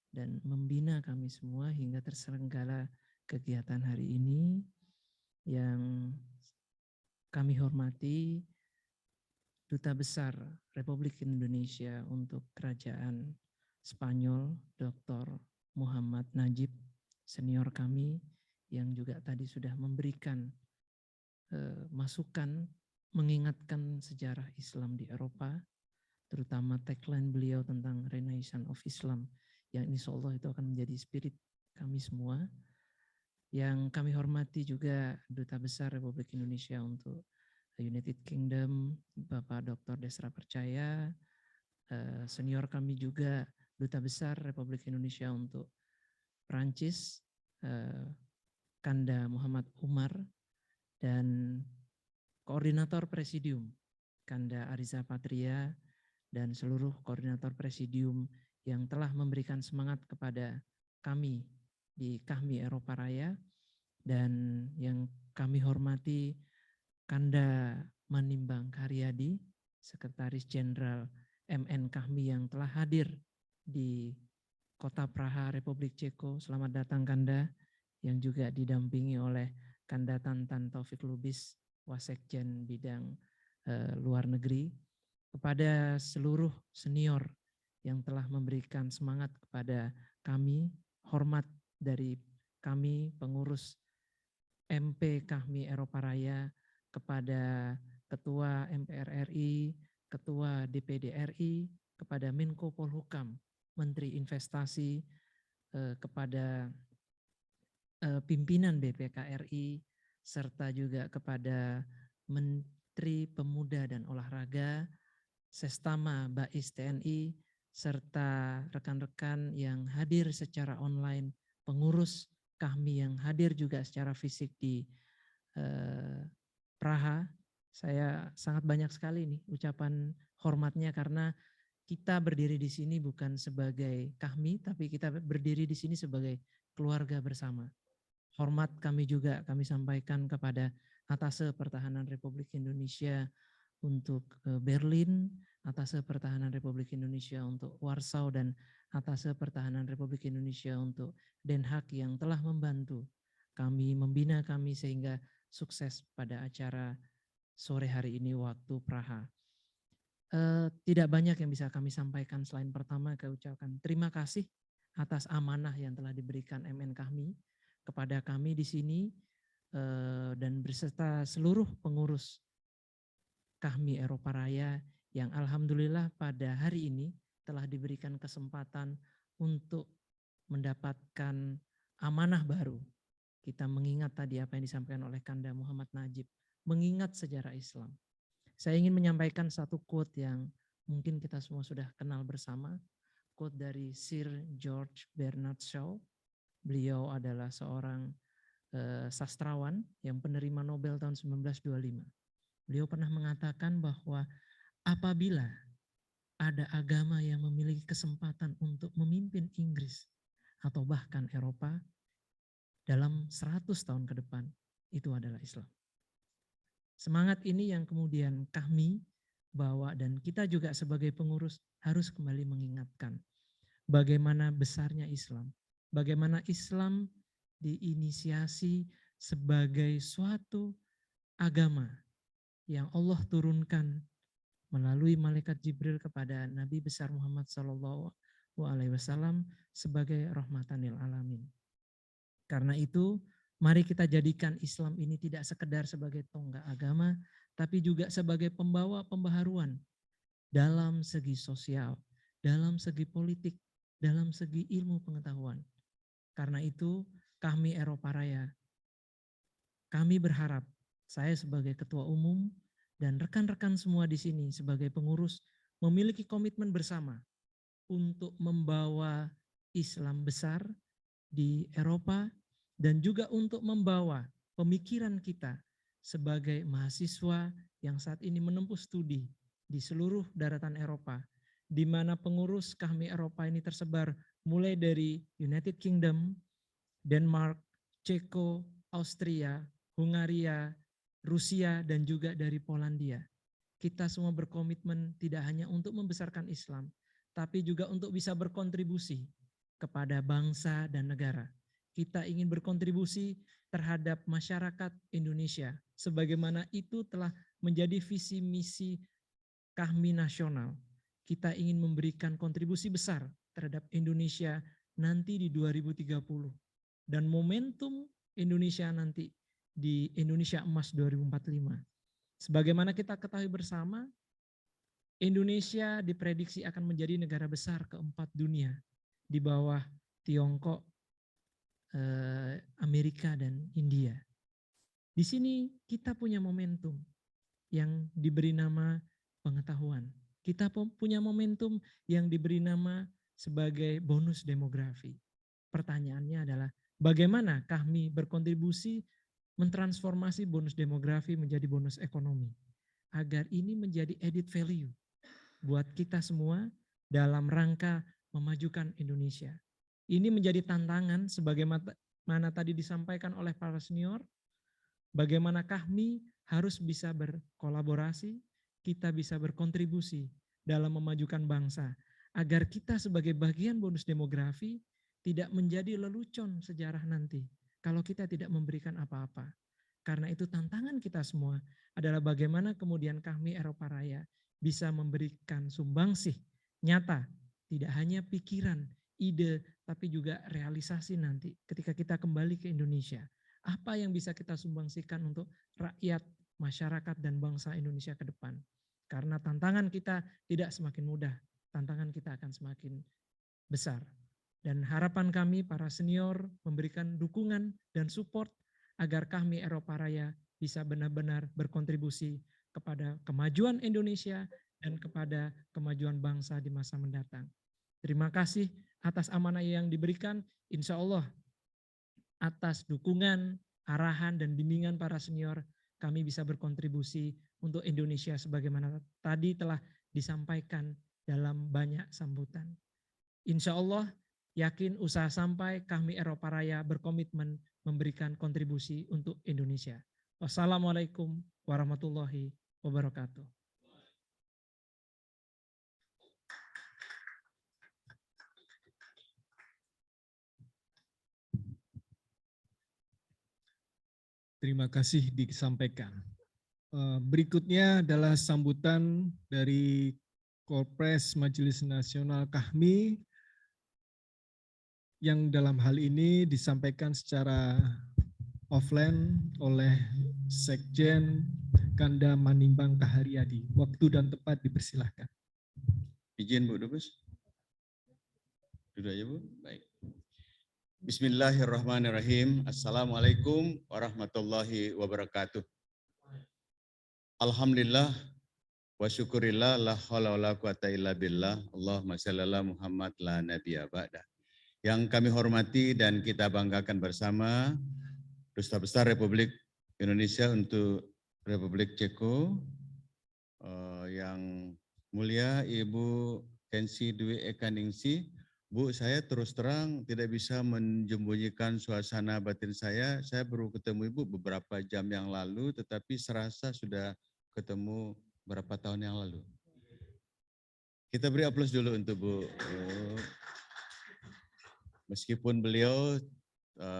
dan membina kami semua hingga terselenggara kegiatan hari ini. Yang kami hormati Duta Besar Republik Indonesia untuk Kerajaan Spanyol, Dr. Muhammad Najib, senior kami, yang juga tadi sudah memberikan masukan, mengingatkan sejarah Islam di Eropa, terutama tagline beliau tentang Renaissance of Islam, yang insya Allah itu akan menjadi spirit kami semua. Yang kami hormati juga Duta Besar Republik Indonesia untuk United Kingdom, Bapak Dr. Desra Percaya, senior kami juga Duta Besar Republik Indonesia untuk Perancis, Kanda Muhammad Umar, dan Koordinator Presidium Kanda Ariza Patria, dan seluruh Koordinator Presidium yang telah memberikan semangat kepada kami di Kahmi Eropa Raya, dan yang kami hormati Kanda Manimbang Karyadi, Sekretaris Jenderal MN Kahmi yang telah hadir di Kota Praha, Republik Ceko. Selamat datang Kanda, yang juga didampingi oleh Kanda Tantan Taufik Lubis, Wasekjen Bidang Luar Negeri. Kepada seluruh senior yang telah memberikan semangat kepada kami, hormat dari kami pengurus MP Kahmi Eropa Raya, kepada Ketua MPR RI, Ketua DPD RI, kepada Menko Polhukam, Menteri Investasi, kepada pimpinan BPK RI, serta juga kepada Menteri Pemuda dan Olahraga, Sestama Bais TNI, serta rekan-rekan yang hadir secara online, pengurus Kahmi yang hadir juga secara fisik di Praha. Saya sangat banyak sekali nih ucapan hormatnya, karena kita berdiri di sini bukan sebagai Kahmi, tapi kita berdiri di sini sebagai keluarga bersama. Hormat kami juga kami sampaikan kepada Atase Pertahanan Republik Indonesia untuk Berlin, Atase Pertahanan Republik Indonesia untuk Warsaw, dan Atase Pertahanan Republik Indonesia untuk Den Haag yang telah membantu kami, membina kami sehingga sukses pada acara sore hari ini waktu Praha. Tidak banyak yang bisa kami sampaikan selain pertama kami ucapkan terima kasih atas amanah yang telah diberikan MN Kahmi kepada kami di sini, dan berserta seluruh pengurus Kahmi Eropa Raya yang alhamdulillah pada hari ini telah diberikan kesempatan untuk mendapatkan amanah baru. Kita mengingat tadi apa yang disampaikan oleh Kanda Muhammad Najib, mengingat sejarah Islam. Saya ingin menyampaikan satu quote yang mungkin kita semua sudah kenal bersama, quote dari Sir George Bernard Shaw. Beliau adalah seorang sastrawan yang penerima Nobel tahun 1925. Beliau pernah mengatakan bahwa apabila ada agama yang memiliki kesempatan untuk memimpin Inggris atau bahkan Eropa dalam 100 tahun ke depan, itu adalah Islam. Semangat ini yang kemudian kami bawa, dan kita juga sebagai pengurus harus kembali mengingatkan bagaimana besarnya Islam, bagaimana Islam diinisiasi sebagai suatu agama yang Allah turunkan melalui malaikat Jibril kepada Nabi besar Muhammad SAW sebagai rahmatan lil alamin. Karena itu, mari kita jadikan Islam ini tidak sekedar sebagai tonggak agama, tapi juga sebagai pembawa pembaharuan dalam segi sosial, dalam segi politik, dalam segi ilmu pengetahuan. Karena itu, kami Eropa Raya, kami berharap saya sebagai ketua umum dan rekan-rekan semua di sini sebagai pengurus memiliki komitmen bersama untuk membawa Islam besar di Eropa dan juga untuk membawa pemikiran kita sebagai mahasiswa yang saat ini menempuh studi di seluruh daratan Eropa, di mana pengurus kami Eropa ini tersebar mulai dari United Kingdom, Denmark, Ceko, Austria, Hungaria, Rusia, dan juga dari Polandia. Kita semua berkomitmen tidak hanya untuk membesarkan Islam, tapi juga untuk bisa berkontribusi kepada bangsa dan negara. Kita ingin berkontribusi terhadap masyarakat Indonesia, sebagaimana itu telah menjadi visi misi kami nasional. Kita ingin memberikan kontribusi besar terhadap Indonesia nanti di 2030. Dan momentum Indonesia nanti di Indonesia Emas 2045. Sebagaimana kita ketahui bersama, Indonesia diprediksi akan menjadi negara besar keempat dunia di bawah Tiongkok, Amerika, dan India. Di sini kita punya momentum yang diberi nama pengetahuan. Kita punya momentum yang diberi nama sebagai bonus demografi. Pertanyaannya adalah bagaimana kami berkontribusi mentransformasi bonus demografi menjadi bonus ekonomi agar ini menjadi added value buat kita semua dalam rangka memajukan Indonesia. Ini menjadi tantangan sebagaimana tadi disampaikan oleh para senior, bagaimana kami harus bisa berkolaborasi, kita bisa berkontribusi dalam memajukan bangsa, agar kita sebagai bagian bonus demografi tidak menjadi lelucon sejarah nanti kalau kita tidak memberikan apa-apa. Karena itu tantangan kita semua adalah bagaimana kemudian kami Eropa Raya bisa memberikan sumbangsih nyata, tidak hanya pikiran, ide, tapi juga realisasi nanti ketika kita kembali ke Indonesia. Apa yang bisa kita sumbangsikan untuk rakyat, masyarakat, dan bangsa Indonesia ke depan. Karena tantangan kita tidak semakin mudah, tantangan kita akan semakin besar. Dan harapan kami para senior memberikan dukungan dan support agar kami Eropa Raya bisa benar-benar berkontribusi kepada kemajuan Indonesia dan kepada kemajuan bangsa di masa mendatang. Terima kasih atas amanah yang diberikan, insya Allah atas dukungan, arahan, dan bimbingan para senior, kami bisa berkontribusi untuk Indonesia sebagaimana tadi telah disampaikan dalam banyak sambutan. Insya Allah, yakin usaha sampai kami Eropa Raya berkomitmen memberikan kontribusi untuk Indonesia. Wassalamualaikum warahmatullahi wabarakatuh. Terima kasih disampaikan. Berikutnya adalah sambutan dari Korpres Majelis Nasional KAHMI yang dalam hal ini disampaikan secara offline oleh Sekjen Kanda Manimbang Kaharyadi. Waktu dan tempat dipersilahkan. Izin Bu Dubes. Duduk aja Bu. Baik. Bismillahirrahmanirrahim. Assalamualaikum warahmatullahi wabarakatuh. Alhamdulillah wa syukurillah la haula wala quwata illa billah. Allahumma shalli ala Muhammad la nabiyya ba'da. Yang kami hormati dan kita banggakan bersama Duta Besar Republik Indonesia untuk Republik Ceko, yang mulia Ibu Kensi Dwi Ekaningsi. Bu, saya terus terang tidak bisa menjembunyikan suasana batin saya. Saya baru ketemu Ibu beberapa jam yang lalu, tetapi serasa sudah ketemu beberapa tahun yang lalu. Kita beri aplaus dulu untuk Bu. Meskipun beliau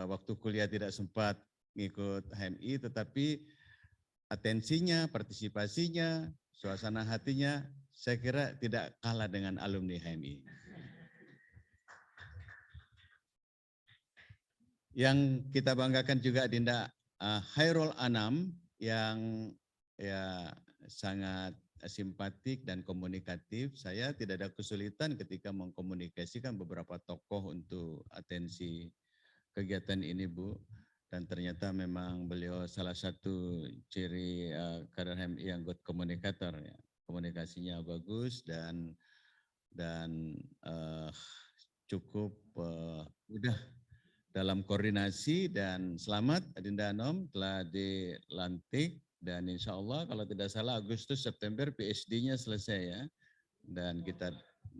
waktu kuliah tidak sempat ngikut HMI, tetapi atensinya, partisipasinya, suasana hatinya, saya kira tidak kalah dengan alumni HMI. Yang kita banggakan juga Dinda Hairul Anam yang ya sangat simpatik dan komunikatif. Saya tidak ada kesulitan ketika mengkomunikasikan beberapa tokoh untuk atensi kegiatan ini, Bu. Dan ternyata memang beliau salah satu ciri kader HMI yang good communicator, ya. Komunikasinya bagus dan cukup mudah dalam koordinasi, dan selamat Adinda Anom telah dilantik, dan insya Allah kalau tidak salah Agustus September PSD-nya selesai ya, dan kita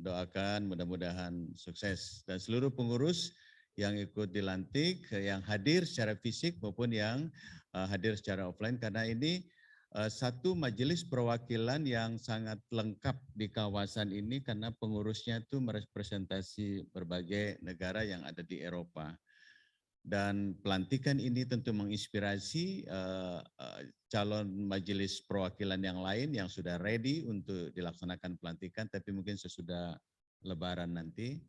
doakan mudah-mudahan sukses, dan seluruh pengurus yang ikut dilantik, yang hadir secara fisik maupun yang hadir secara offline, karena ini satu majelis perwakilan yang sangat lengkap di kawasan ini karena pengurusnya itu merepresentasi berbagai negara yang ada di Eropa. Dan pelantikan ini tentu menginspirasi calon majelis perwakilan yang lain yang sudah ready untuk dilaksanakan pelantikan, tapi mungkin sesudah Lebaran nanti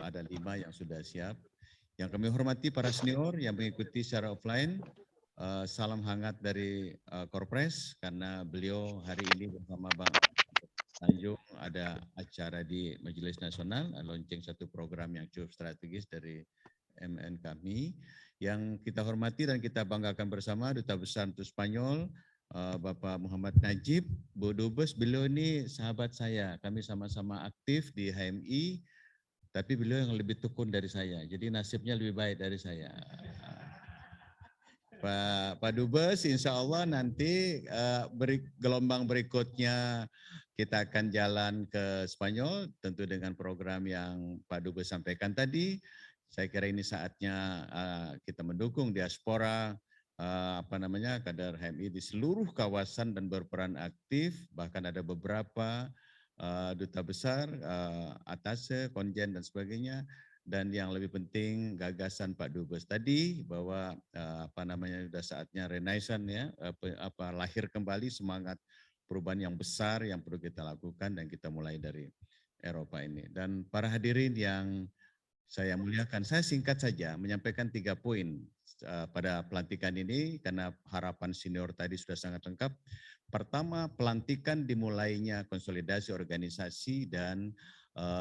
ada 5 yang sudah siap. Yang kami hormati para senior yang mengikuti secara offline, salam hangat dari Korpres karena beliau hari ini bersama Bang Tanjung ada acara di Majelis Nasional, launching satu program yang cukup strategis dari MN kami. Yang kita hormati dan kita banggakan bersama Duta Besar untuk Spanyol, Bapak Muhammad Najib, Bu Dubes, beliau ini sahabat saya. Kami sama-sama aktif di HMI, tapi beliau yang lebih tekun dari saya. Jadi nasibnya lebih baik dari saya. Pak Dubes, insya Allah nanti gelombang berikutnya kita akan jalan ke Spanyol, tentu dengan program yang Pak Dubes sampaikan tadi. Saya kira ini saatnya kita mendukung diaspora, kader HMI di seluruh kawasan dan berperan aktif, bahkan ada beberapa duta besar, atase, konjen dan sebagainya. Dan yang lebih penting gagasan Pak Dubes tadi bahwa sudah saatnya renaissance ya, lahir kembali semangat perubahan yang besar yang perlu kita lakukan, dan kita mulai dari Eropa ini. Dan para hadirin yang saya muliakan, saya singkat saja menyampaikan 3 poin pada pelantikan ini karena harapan senior tadi sudah sangat lengkap. Pertama, pelantikan dimulainya konsolidasi organisasi dan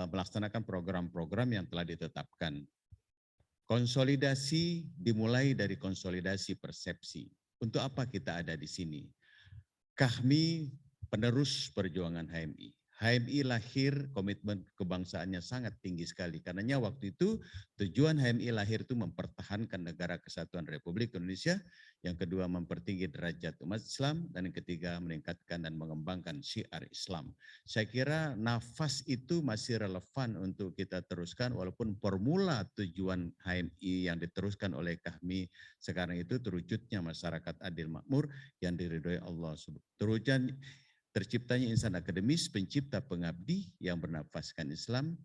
melaksanakan program-program yang telah ditetapkan. Konsolidasi dimulai dari konsolidasi persepsi. Untuk apa kita ada di sini? Kami penerus perjuangan HMI. HMI lahir, komitmen kebangsaannya sangat tinggi sekali. Karenanya waktu itu tujuan HMI lahir itu mempertahankan negara kesatuan Republik Indonesia, yang kedua mempertinggi derajat umat Islam, dan yang ketiga meningkatkan dan mengembangkan syiar Islam. Saya kira nafas itu masih relevan untuk kita teruskan, walaupun formula tujuan HMI yang diteruskan oleh kami sekarang itu terwujudnya masyarakat adil makmur yang diridhoi Allah. Terciptanya insan akademis, pencipta pengabdi yang bernafaskan Islam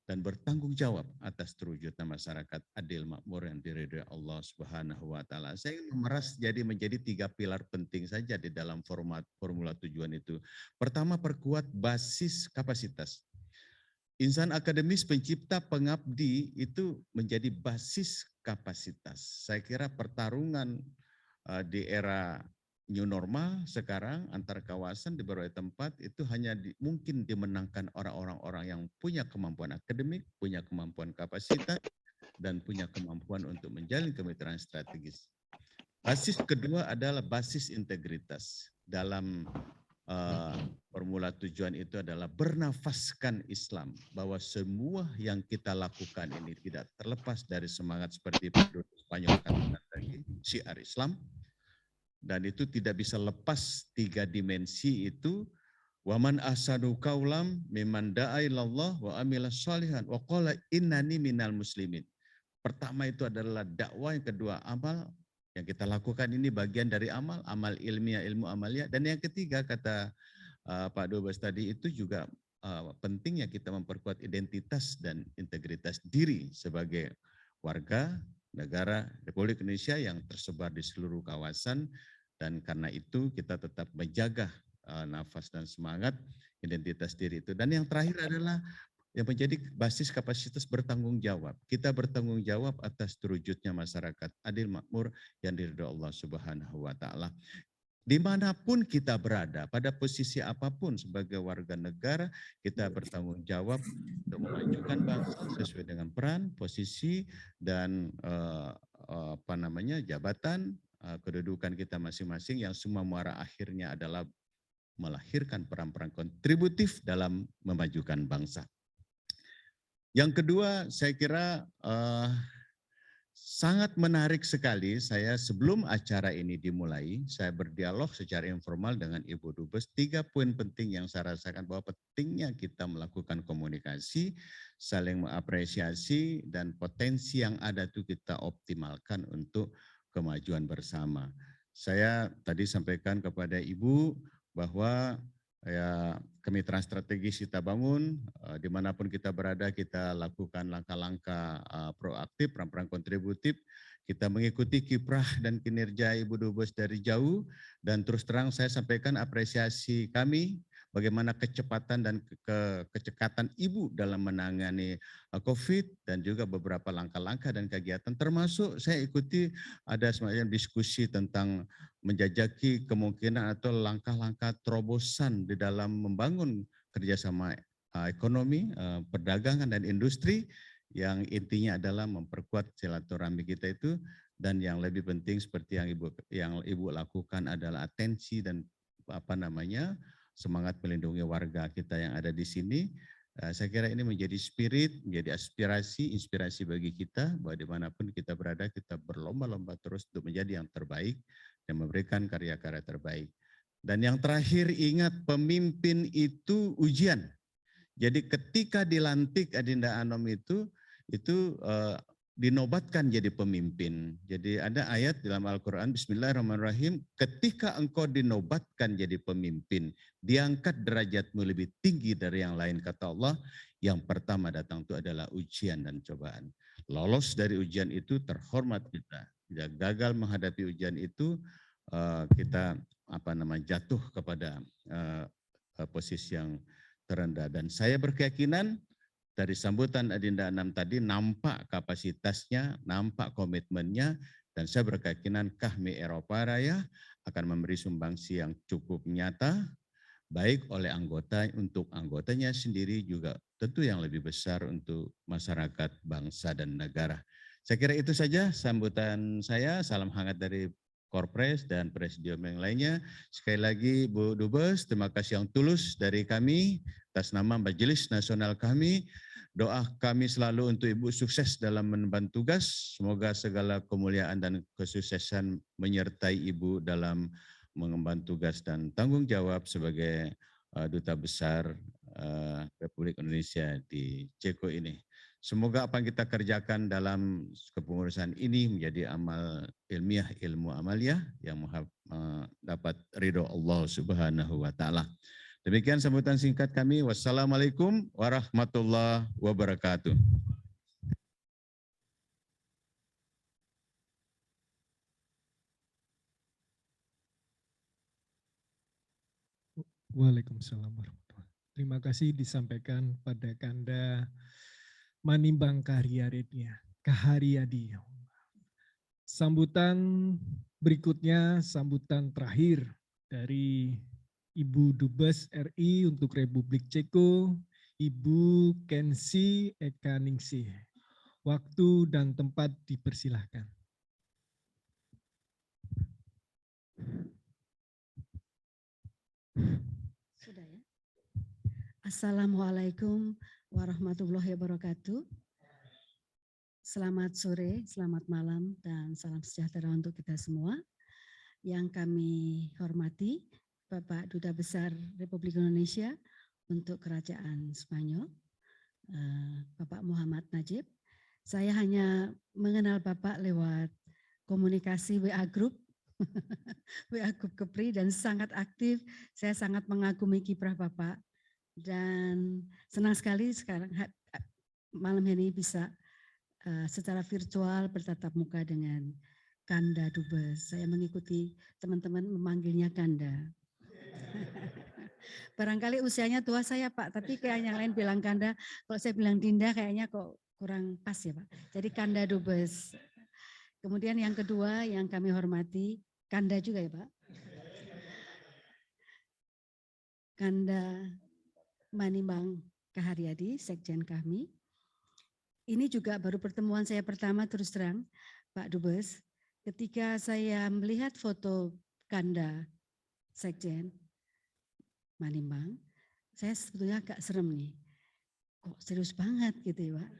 dan bertanggung jawab atas terwujudnya masyarakat adil makmur yang diridhoi Allah Subhanahu wa taala. Saya ingin memeras menjadi 3 pilar penting saja di dalam formula tujuan itu. Pertama, perkuat basis kapasitas. Insan akademis, pencipta, pengabdi itu menjadi basis kapasitas. Saya kira pertarungan di era new normal sekarang antar kawasan di berbagai tempat itu hanya mungkin dimenangkan orang-orang yang punya kemampuan akademik, punya kemampuan kapasitas, dan punya kemampuan untuk menjalin kemitraan strategis. Basis kedua adalah basis integritas. Dalam formula tujuan itu adalah bernafaskan Islam, bahwa semua yang kita lakukan ini tidak terlepas dari semangat seperti Pak Spanyol katakan tadi, syiar Islam. Dan itu tidak bisa lepas 3 dimensi itu. Waman ahsanu qaulam mimman da'a ilallah wa amila shalihan wa qala innani minal muslimin. Pertama itu adalah dakwah, yang kedua amal. Yang kita lakukan ini bagian dari amal ilmiah, ilmu amalia. Dan yang ketiga kata Pak Dubes tadi itu juga pentingnya kita memperkuat identitas dan integritas diri sebagai warga negara Republik Indonesia yang tersebar di seluruh kawasan, dan karena itu kita tetap menjaga nafas dan semangat identitas diri itu. Dan yang terakhir adalah yang menjadi basis kapasitas bertanggung jawab. Kita bertanggung jawab atas terwujudnya masyarakat adil makmur yang diridhoi Allah Subhanahu wa taala. Dimanapun kita berada, pada posisi apapun sebagai warga negara, kita bertanggung jawab untuk memajukan bangsa sesuai dengan peran, posisi, dan jabatan, kedudukan kita masing-masing, yang semua muara akhirnya adalah melahirkan peran-peran kontributif dalam memajukan bangsa. Yang kedua, saya kira sangat menarik sekali. Saya sebelum acara ini dimulai, saya berdialog secara informal dengan Ibu Dubes. 3 poin penting yang saya rasakan bahwa pentingnya kita melakukan komunikasi, saling mengapresiasi, dan potensi yang ada itu kita optimalkan untuk kemajuan bersama. Saya tadi sampaikan kepada Ibu bahwa kemitraan strategis kita bangun, dimanapun kita berada kita lakukan langkah-langkah proaktif, peran-peran kontributif, kita mengikuti kiprah dan kinerja Ibu Dubes dari jauh, dan terus terang saya sampaikan apresiasi kami, bagaimana kecepatan dan kecekatan Ibu dalam menangani COVID, dan juga beberapa langkah-langkah dan kegiatan, termasuk saya ikuti ada semacam diskusi tentang menjajaki kemungkinan atau langkah-langkah terobosan di dalam membangun kerjasama ekonomi, perdagangan, dan industri, yang intinya adalah memperkuat silaturahmi kita itu, dan yang lebih penting seperti yang Ibu lakukan adalah atensi dan semangat melindungi warga kita yang ada di sini. Saya kira ini menjadi spirit, menjadi aspirasi, inspirasi bagi kita, bahwa dimanapun kita berada, kita berlomba-lomba terus untuk menjadi yang terbaik dan memberikan karya-karya terbaik. Dan yang terakhir, ingat, pemimpin itu ujian. Jadi ketika dilantik Adinda Anom itu dinobatkan jadi pemimpin. Jadi ada ayat dalam Al-Quran, Bismillahirrahmanirrahim, ketika engkau dinobatkan jadi pemimpin, diangkat derajatmu lebih tinggi dari yang lain, kata Allah, yang pertama datang itu adalah ujian dan cobaan. Lolos dari ujian itu terhormat kita. Jika gagal menghadapi ujian itu, kita jatuh kepada posisi yang terendah. Dan saya berkeyakinan dari sambutan Adinda Anam tadi nampak kapasitasnya, nampak komitmennya, dan saya berkeyakinan KHMI Eropa Raya akan memberi sumbangsi yang cukup nyata, baik oleh anggota untuk anggotanya sendiri, juga tentu yang lebih besar untuk masyarakat, bangsa, dan negara. Saya kira itu saja sambutan saya. Salam hangat dari Korpres dan Presidium yang lainnya. Sekali lagi Bu Dubes, terima kasih yang tulus dari kami atas nama Majelis Nasional kami. Doa kami selalu untuk Ibu sukses dalam mengemban tugas. Semoga segala kemuliaan dan kesuksesan menyertai Ibu dalam mengemban tugas dan tanggung jawab sebagai Duta Besar Republik Indonesia di Ceko ini. Semoga apa yang kita kerjakan dalam kepengurusan ini menjadi amal ilmiah, ilmu amaliyah yang dapat ridho Allah Subhanahu wa taala. Demikian sambutan singkat kami. Wassalamualaikum warahmatullahi wabarakatuh. Waalaikumsalam warahmatullahi wabarakatuh. Terima kasih disampaikan pada Kanda Manimbang Kaharyadi. Sambutan berikutnya, sambutan terakhir dari Ibu Dubes RI untuk Republik Ceko, Ibu Kensi Ekaningsih. Waktu dan tempat dipersilahkan. Sudah ya. Assalamualaikum warahmatullahi wabarakatuh. Selamat sore, selamat malam, dan salam sejahtera untuk kita semua. Yang kami hormati Bapak Duta Besar Republik Indonesia untuk Kerajaan Spanyol, Bapak Muhammad Najib. Saya hanya mengenal Bapak lewat komunikasi WA Group, WA Group Kepri, dan sangat aktif. Saya sangat mengagumi kiprah Bapak dan senang sekali sekarang malam ini bisa secara virtual bertatap muka dengan Kanda Dubes. Saya mengikuti teman-teman memanggilnya Kanda. Barangkali usianya tua saya Pak, tapi kayak yang lain bilang Kanda, kalau saya bilang Dinda kayaknya kok kurang pas ya Pak. Jadi Kanda Dubes. Kemudian yang kedua yang kami hormati, Kanda juga ya Pak. Kanda Manimbang Kaharyadi, Sekjen kami. Ini juga baru pertemuan saya pertama terus terang, Pak Dubes. Ketika saya melihat foto Kanda Sekjen Manimbang, saya sebetulnya agak serem nih. Kok serius banget gitu ya Pak.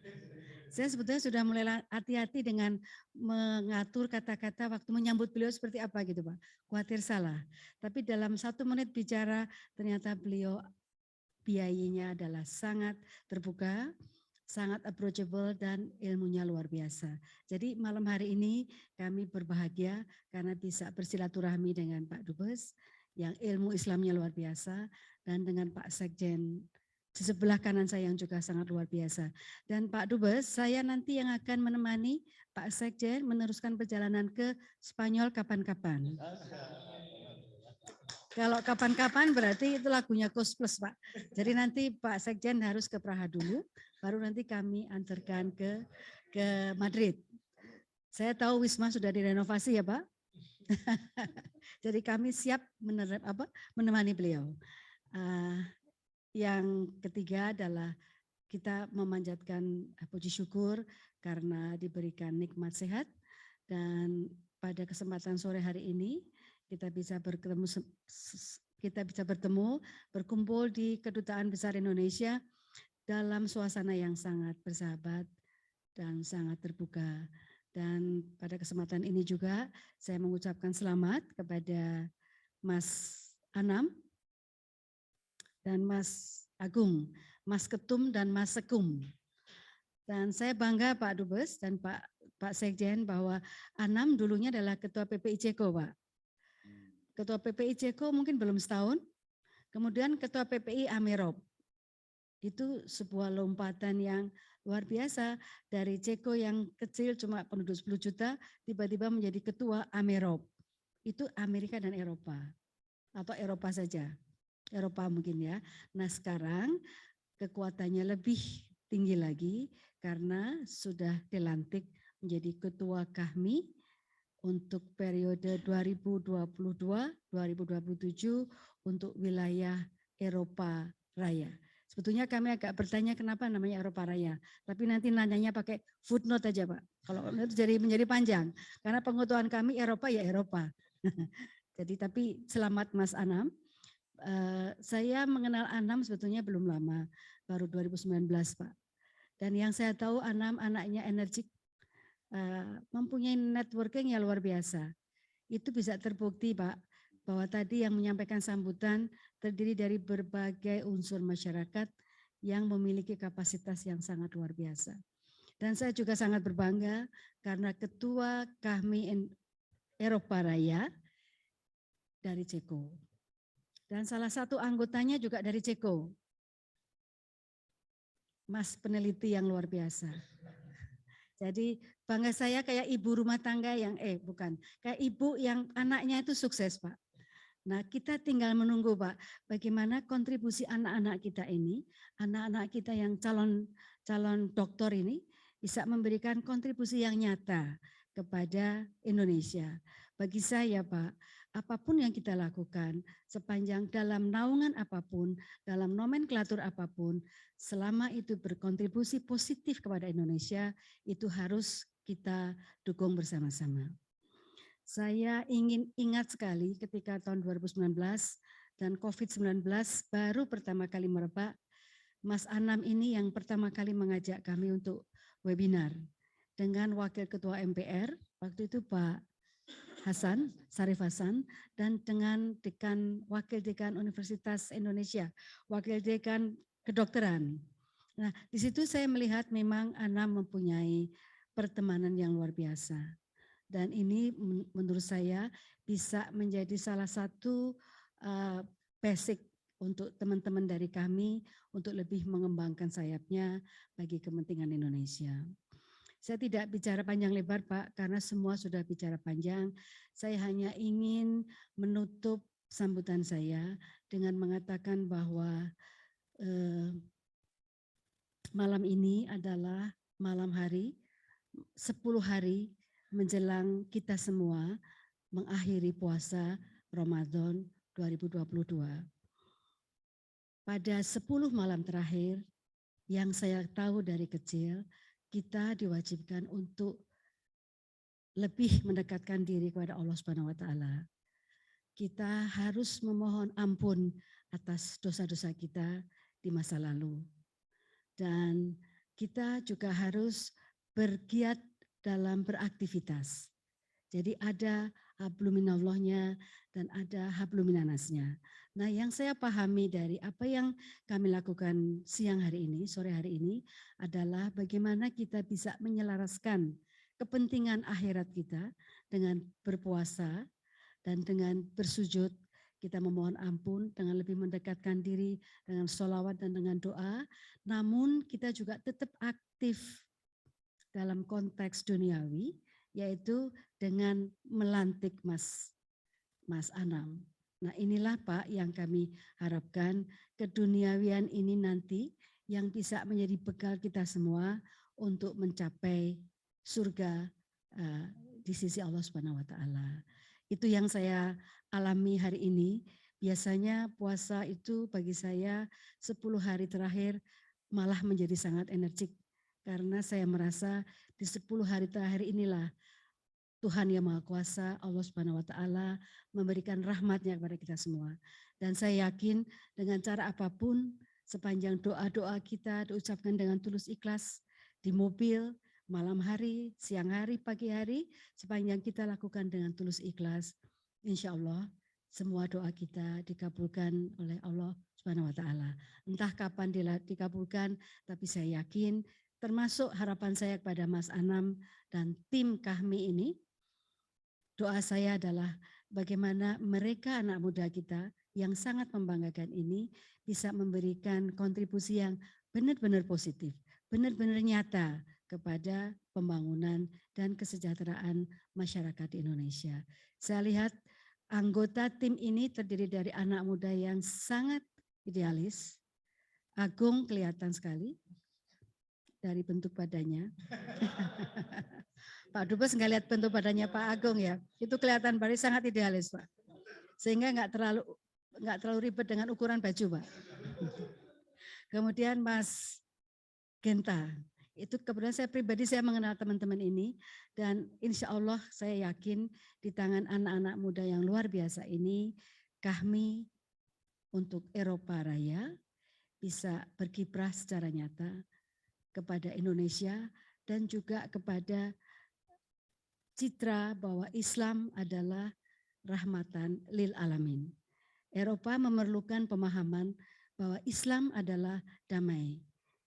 Saya sebetulnya sudah mulai hati-hati dengan mengatur kata-kata waktu menyambut beliau seperti apa gitu Pak. Khawatir salah. Tapi dalam 1 menit bicara ternyata beliau biayanya adalah sangat terbuka, sangat approachable dan ilmunya luar biasa. Jadi malam hari ini kami berbahagia karena bisa bersilaturahmi dengan Pak Dubes yang ilmu Islamnya luar biasa dan dengan Pak Sekjen di sebelah kanan saya yang juga sangat luar biasa. Dan Pak Dubes, saya nanti yang akan menemani Pak Sekjen meneruskan perjalanan ke Spanyol kapan-kapan. Kalau kapan-kapan berarti itu lagunya Kos Plus Pak. Jadi nanti Pak Sekjen harus ke Praha dulu, baru nanti kami antarkan ke Madrid. Saya tahu Wisma sudah direnovasi ya Pak. Jadi kami siap menemani beliau. Yang ketiga adalah kita memanjatkan puji syukur karena diberikan nikmat sehat dan pada kesempatan sore hari ini kita bisa bertemu, berkumpul di Kedutaan Besar Indonesia dalam suasana yang sangat bersahabat dan sangat terbuka. Dan pada kesempatan ini juga saya mengucapkan selamat kepada Mas Anam dan Mas Agung, Mas Ketum dan Mas Sekum. Dan saya bangga Pak Dubes dan Pak Sekjen bahwa Anam dulunya adalah Ketua PPI Ceko Pak. Ketua PPI Ceko mungkin belum setahun, kemudian Ketua PPI Amerop. Itu sebuah lompatan yang luar biasa dari Ceko yang kecil cuma penduduk 10 juta, tiba-tiba menjadi Ketua Amerop. Itu Amerika dan Eropa, atau Eropa saja, Eropa mungkin ya. Nah sekarang kekuatannya lebih tinggi lagi karena sudah dilantik menjadi Ketua KAHMI untuk periode 2022-2027 untuk wilayah Eropa Raya. Sebetulnya kami agak bertanya kenapa namanya Eropa Raya, tapi nanti nanyanya pakai footnote aja Pak. Kalau itu menjadi panjang, karena pengetahuan kami Eropa ya Eropa. Jadi tapi selamat Mas Anam. Saya mengenal Anam sebetulnya belum lama, baru 2019 Pak. Dan yang saya tahu Anam anaknya energik, mempunyai networking yang luar biasa. Itu bisa terbukti Pak, bahwa tadi yang menyampaikan sambutan terdiri dari berbagai unsur masyarakat yang memiliki kapasitas yang sangat luar biasa. Dan saya juga sangat berbangga karena Ketua KAHMI Eropa Raya dari Ceko. Dan salah satu anggotanya juga dari Ceko. Mas peneliti yang luar biasa. Jadi bangga saya kayak ibu rumah tangga yang kayak ibu yang anaknya itu sukses Pak. Nah kita tinggal menunggu Pak, bagaimana kontribusi anak-anak kita ini, anak-anak kita yang calon doktor ini bisa memberikan kontribusi yang nyata kepada Indonesia. Bagi saya Pak, apapun yang kita lakukan, sepanjang dalam naungan apapun, dalam nomenklatur apapun, selama itu berkontribusi positif kepada Indonesia, itu harus kita dukung bersama-sama. Saya ingin ingat sekali ketika tahun 2019 dan COVID-19 baru pertama kali merebak, Mas Anam ini yang pertama kali mengajak kami untuk webinar dengan Wakil Ketua MPR, waktu itu Pak Hasan, Sarif Hasan, dan dengan Wakil Dekan Universitas Indonesia, Wakil Dekan Kedokteran. Nah, di situ saya melihat memang Anam mempunyai pertemanan yang luar biasa. Dan ini menurut saya bisa menjadi salah satu basic untuk teman-teman dari kami untuk lebih mengembangkan sayapnya bagi kepentingan Indonesia. Saya tidak bicara panjang lebar Pak, karena semua sudah bicara panjang. Saya hanya ingin menutup sambutan saya dengan mengatakan bahwa malam ini adalah malam hari, 10 hari menjelang kita semua mengakhiri puasa Ramadan 2022. Pada 10 malam terakhir yang saya tahu dari kecil, kita diwajibkan untuk lebih mendekatkan diri kepada Allah Subhanahu wa taala. Kita harus memohon ampun atas dosa-dosa kita di masa lalu. Dan kita juga harus bergiat dalam beraktivitas. Jadi ada habluminallahnya dan ada habluminanasnya. Nah, yang saya pahami dari apa yang kami lakukan siang hari ini, sore hari ini adalah bagaimana kita bisa menyelaraskan kepentingan akhirat kita dengan berpuasa dan dengan bersujud. Kita memohon ampun dengan lebih mendekatkan diri dengan sholawat dan dengan doa. Namun kita juga tetap aktif dalam konteks duniawi, yaitu dengan melantik Mas Anam. Nah inilah Pak yang kami harapkan keduniawian ini nanti yang bisa menjadi bekal kita semua untuk mencapai surga di sisi Allah Subhanahu wa taala. Itu yang saya alami hari ini. Biasanya puasa itu bagi saya 10 hari terakhir malah menjadi sangat energik. Karena saya merasa di 10 hari terakhir inilah Tuhan yang Maha Kuasa, Allah Subhanahu wa taala memberikan rahmatnya kepada kita semua. Dan saya yakin dengan cara apapun, sepanjang doa-doa kita diucapkan dengan tulus ikhlas, di mobil, malam hari, siang hari, pagi hari, sepanjang kita lakukan dengan tulus ikhlas, insya Allah semua doa kita dikabulkan oleh Allah Subhanahu wa taala. Entah kapan dikabulkan, tapi saya yakin termasuk harapan saya kepada Mas Anam dan tim KAHMI ini, doa saya adalah bagaimana mereka anak muda kita yang sangat membanggakan ini bisa memberikan kontribusi yang benar-benar positif, benar-benar nyata kepada pembangunan dan kesejahteraan masyarakat di Indonesia. Saya lihat anggota tim ini terdiri dari anak muda yang sangat idealis. Agung kelihatan sekali dari bentuk badannya. Pak Dubes nggak lihat bentuk badannya Pak Agung ya, itu kelihatan berarti sangat idealis Pak, sehingga nggak terlalu ribet dengan ukuran baju Pak. Kemudian Mas Genta, itu kebetulan saya pribadi saya mengenal teman-teman ini dan insya Allah saya yakin di tangan anak-anak muda yang luar biasa ini, KAHMI untuk Eropa Raya bisa berkiprah secara nyata kepada Indonesia dan juga kepada citra bahwa Islam adalah rahmatan lil alamin. Eropa memerlukan pemahaman bahwa Islam adalah damai.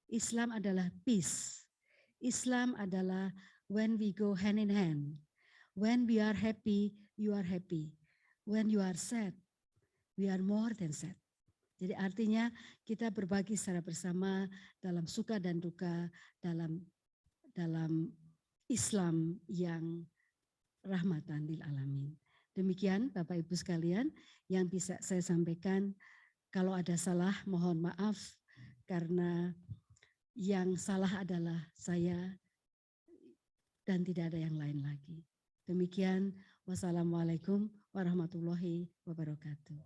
Islam adalah peace. Islam adalah when we go hand in hand. When we are happy, you are happy. When you are sad, we are more than sad. Jadi artinya kita berbagi secara bersama dalam suka dan duka, dalam Islam yang rahmatan lil alamin. Demikian Bapak Ibu sekalian yang bisa saya sampaikan. Kalau ada salah mohon maaf karena yang salah adalah saya dan tidak ada yang lain lagi. Demikian, wassalamualaikum warahmatullahi wabarakatuh.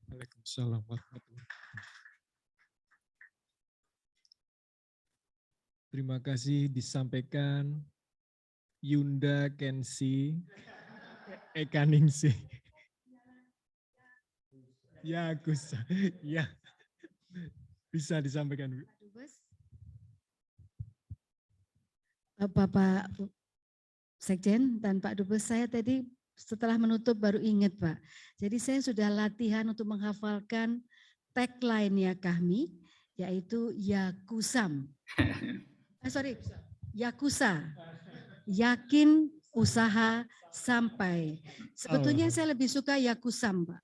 Waalaikumsalam warahmatullahi wabarakatuh. Terima kasih disampaikan Yunda Kensi Ekaningsi. Ya, Gus. Ya. Bisa disampaikan. Bapak Sekjen dan Pak Dubes, saya tadi setelah menutup baru ingat Pak. Jadi saya sudah latihan untuk menghafalkan tagline ya KAHMI, yaitu Yakusam. Yakusa. Yakin, usaha, sampai. Sebetulnya saya lebih suka Yakusam Pak.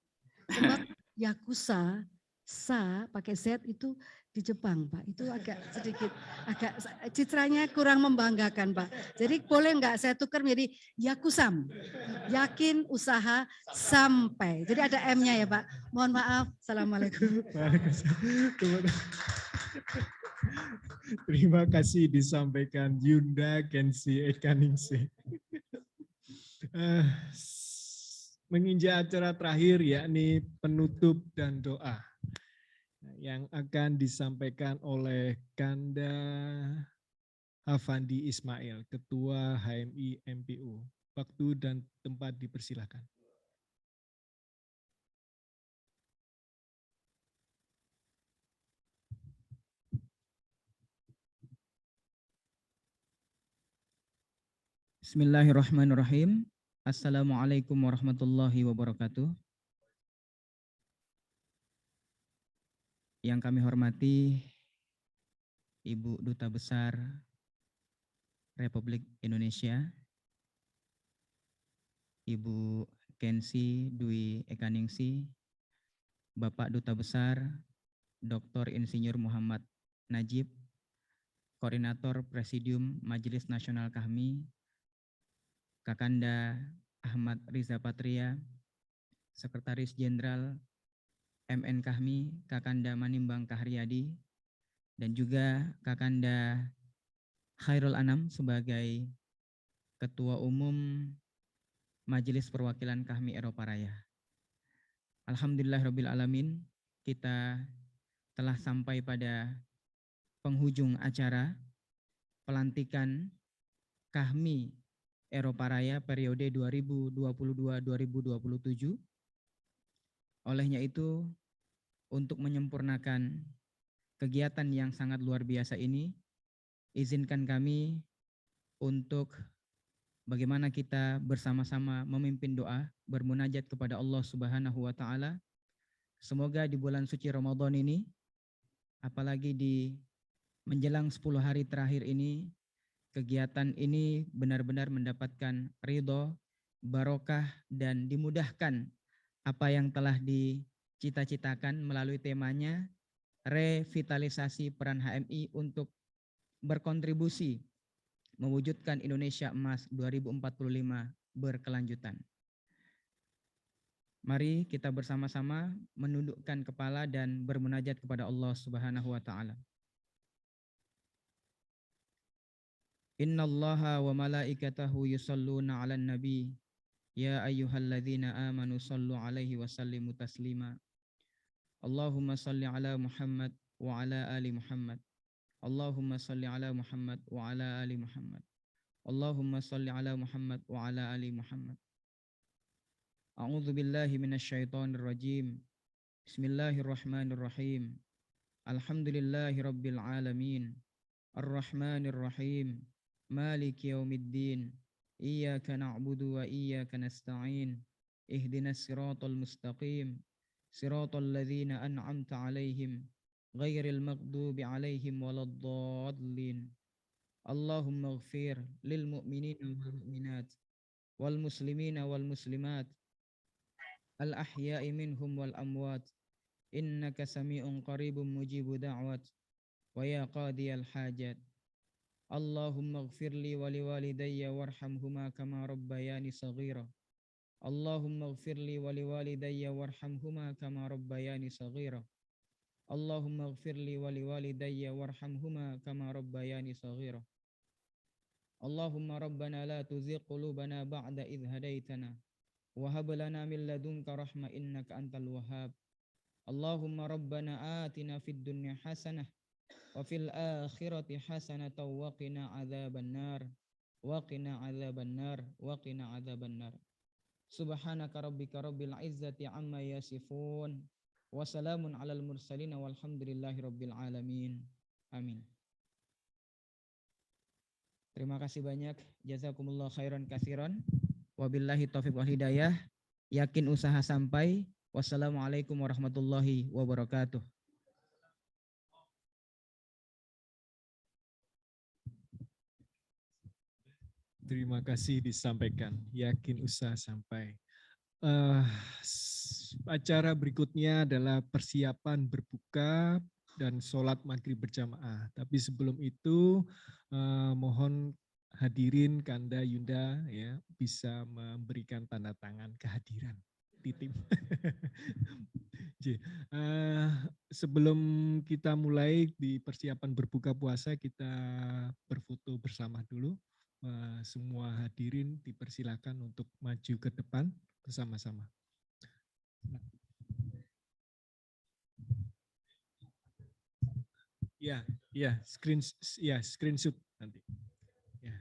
Sebab Yakusa sa pakai Z itu di Jepang, Pak. Itu agak sedikit, agak citranya kurang membanggakan, Pak. Jadi boleh enggak saya tukar menjadi yakusam, yakin usaha sampai. Jadi ada M-nya ya, Pak. Mohon maaf. Assalamualaikum. Terima kasih disampaikan Yunda Kensi Ekaningsi. Menginjak acara terakhir yakni penutup dan doa yang akan disampaikan oleh Kanda Afandi Ismail, Ketua HMI MPU. Waktu dan tempat dipersilakan. Bismillahirrahmanirrahim. Assalamualaikum warahmatullahi wabarakatuh. Yang kami hormati Ibu Duta Besar Republik Indonesia, Ibu Kensi Dwi Ekaningsi, Bapak Duta Besar Dr. Insinyur Muhammad Najib, Koordinator Presidium Majelis Nasional KAHMI, Kakanda Ahmad Riza Patria, Sekretaris Jenderal MN KAHMI, Kakanda Manimbang Kaharyadi, dan juga Kakanda Khairul Anam sebagai Ketua Umum Majelis Perwakilan KAHMI Eropa Raya. Alhamdulillahirabbil alamin, kita telah sampai pada penghujung acara pelantikan KAHMI Eropa Raya periode 2022-2027. Olehnya itu, untuk menyempurnakan kegiatan yang sangat luar biasa ini, izinkan kami untuk bagaimana kita bersama-sama memimpin doa, bermunajat kepada Allah Subhanahu wa Ta'ala. Semoga di bulan suci Ramadan ini, apalagi di menjelang 10 hari terakhir ini, kegiatan ini benar-benar mendapatkan ridho, barokah, dan dimudahkan apa yang telah dicita-citakan melalui temanya revitalisasi peran HMI untuk berkontribusi mewujudkan Indonesia Emas 2045 berkelanjutan. Mari kita bersama-sama menundukkan kepala dan bermunajat kepada Allah Subhanahu wa Ta'ala. Innallaha wa malaikatahu yusalluna 'alan nabi ya ayyuhalladzina amanu sallu 'alaihi wa sallimu taslima. Allahumma salli 'ala Muhammad wa 'ala ali Muhammad. Allahumma salli 'ala Muhammad wa 'ala ali Muhammad. Allahumma salli 'ala Muhammad wa 'ala ali Muhammad. A'udzu billahi minasyaitonir rajim. Bismillahirrahmanirrahim. Alhamdulillahirabbil alamin. Arrahmanir rahim. Maliki yaumiddin. Iyyaka na'budu wa iyyaka nasta'in. Ihdinas siratal mustaqim. Siratal ladzina an'amta 'alaihim ghairil maghdubi 'alaihim waladdallin. Allahumma ighfir lil mu'minina wal mu'minat wal muslimina wal muslimat al ahya'i minhum wal amwat innaka sami'un qaribun mujibu da'wat wa ya qadiyal hajat. Allahumma ighfir li wa liwalidayya warhamhuma kama rabbayani saghira. Allahumma ighfir li wa liwalidayya warhamhuma kama rabbayani saghira. Allahumma ighfir li wa liwalidayya warhamhuma kama rabbayani saghira. Allahumma rabbana la tuzigh qulubana ba'da idh hadaitana wa hab lana min ladunka rahmah innaka antal wahhab. Allahumma rabbana atina fid dunya hasanah wa fil akhirati hasanatan wa qina adzabannar wa qina adzabannar wa qina adzabannar. Subhanaka rabbika rabbil izzati amma yasifun wa salamun alal mursalin walhamdulillahi rabbil alamin. Amin. Terima kasih banyak. Jazakumullah khairan katsiran. Wabillahi taufiq wal hidayah. Yakin usaha sampai. Wassalamualaikum warahmatullahi wabarakatuh. Terima kasih disampaikan. Yakin usaha sampai. Acara berikutnya adalah persiapan berbuka dan sholat maghrib berjamaah. Tapi sebelum itu mohon hadirin Kanda Yunda ya bisa memberikan tanda tangan kehadiran di tim. Sebelum kita mulai di persiapan berbuka puasa, kita berfoto bersama dulu. Semua hadirin dipersilakan untuk maju ke depan bersama-sama. Ya, screenshot nanti. Ya.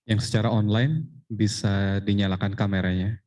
Yang secara online bisa dinyalakan kameranya.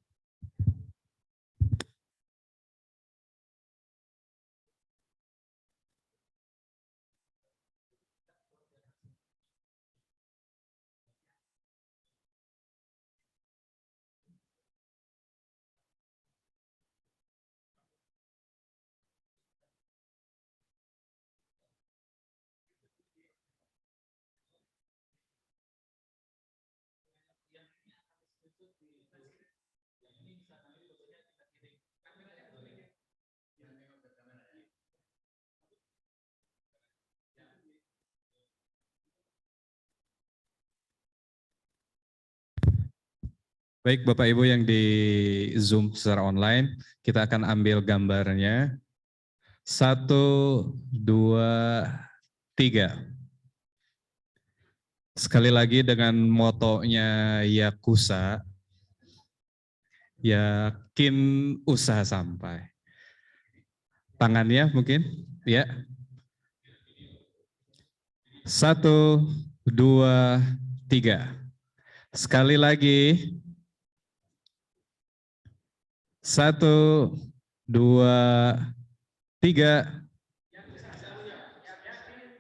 Baik Bapak Ibu yang di Zoom secara online, kita akan ambil gambarnya. 1, 2, 3. Sekali lagi dengan motonya Yakuza, yakin usaha sampai. Tangannya mungkin, ya. 1, 2, 3. Sekali lagi. 1, 2, 3.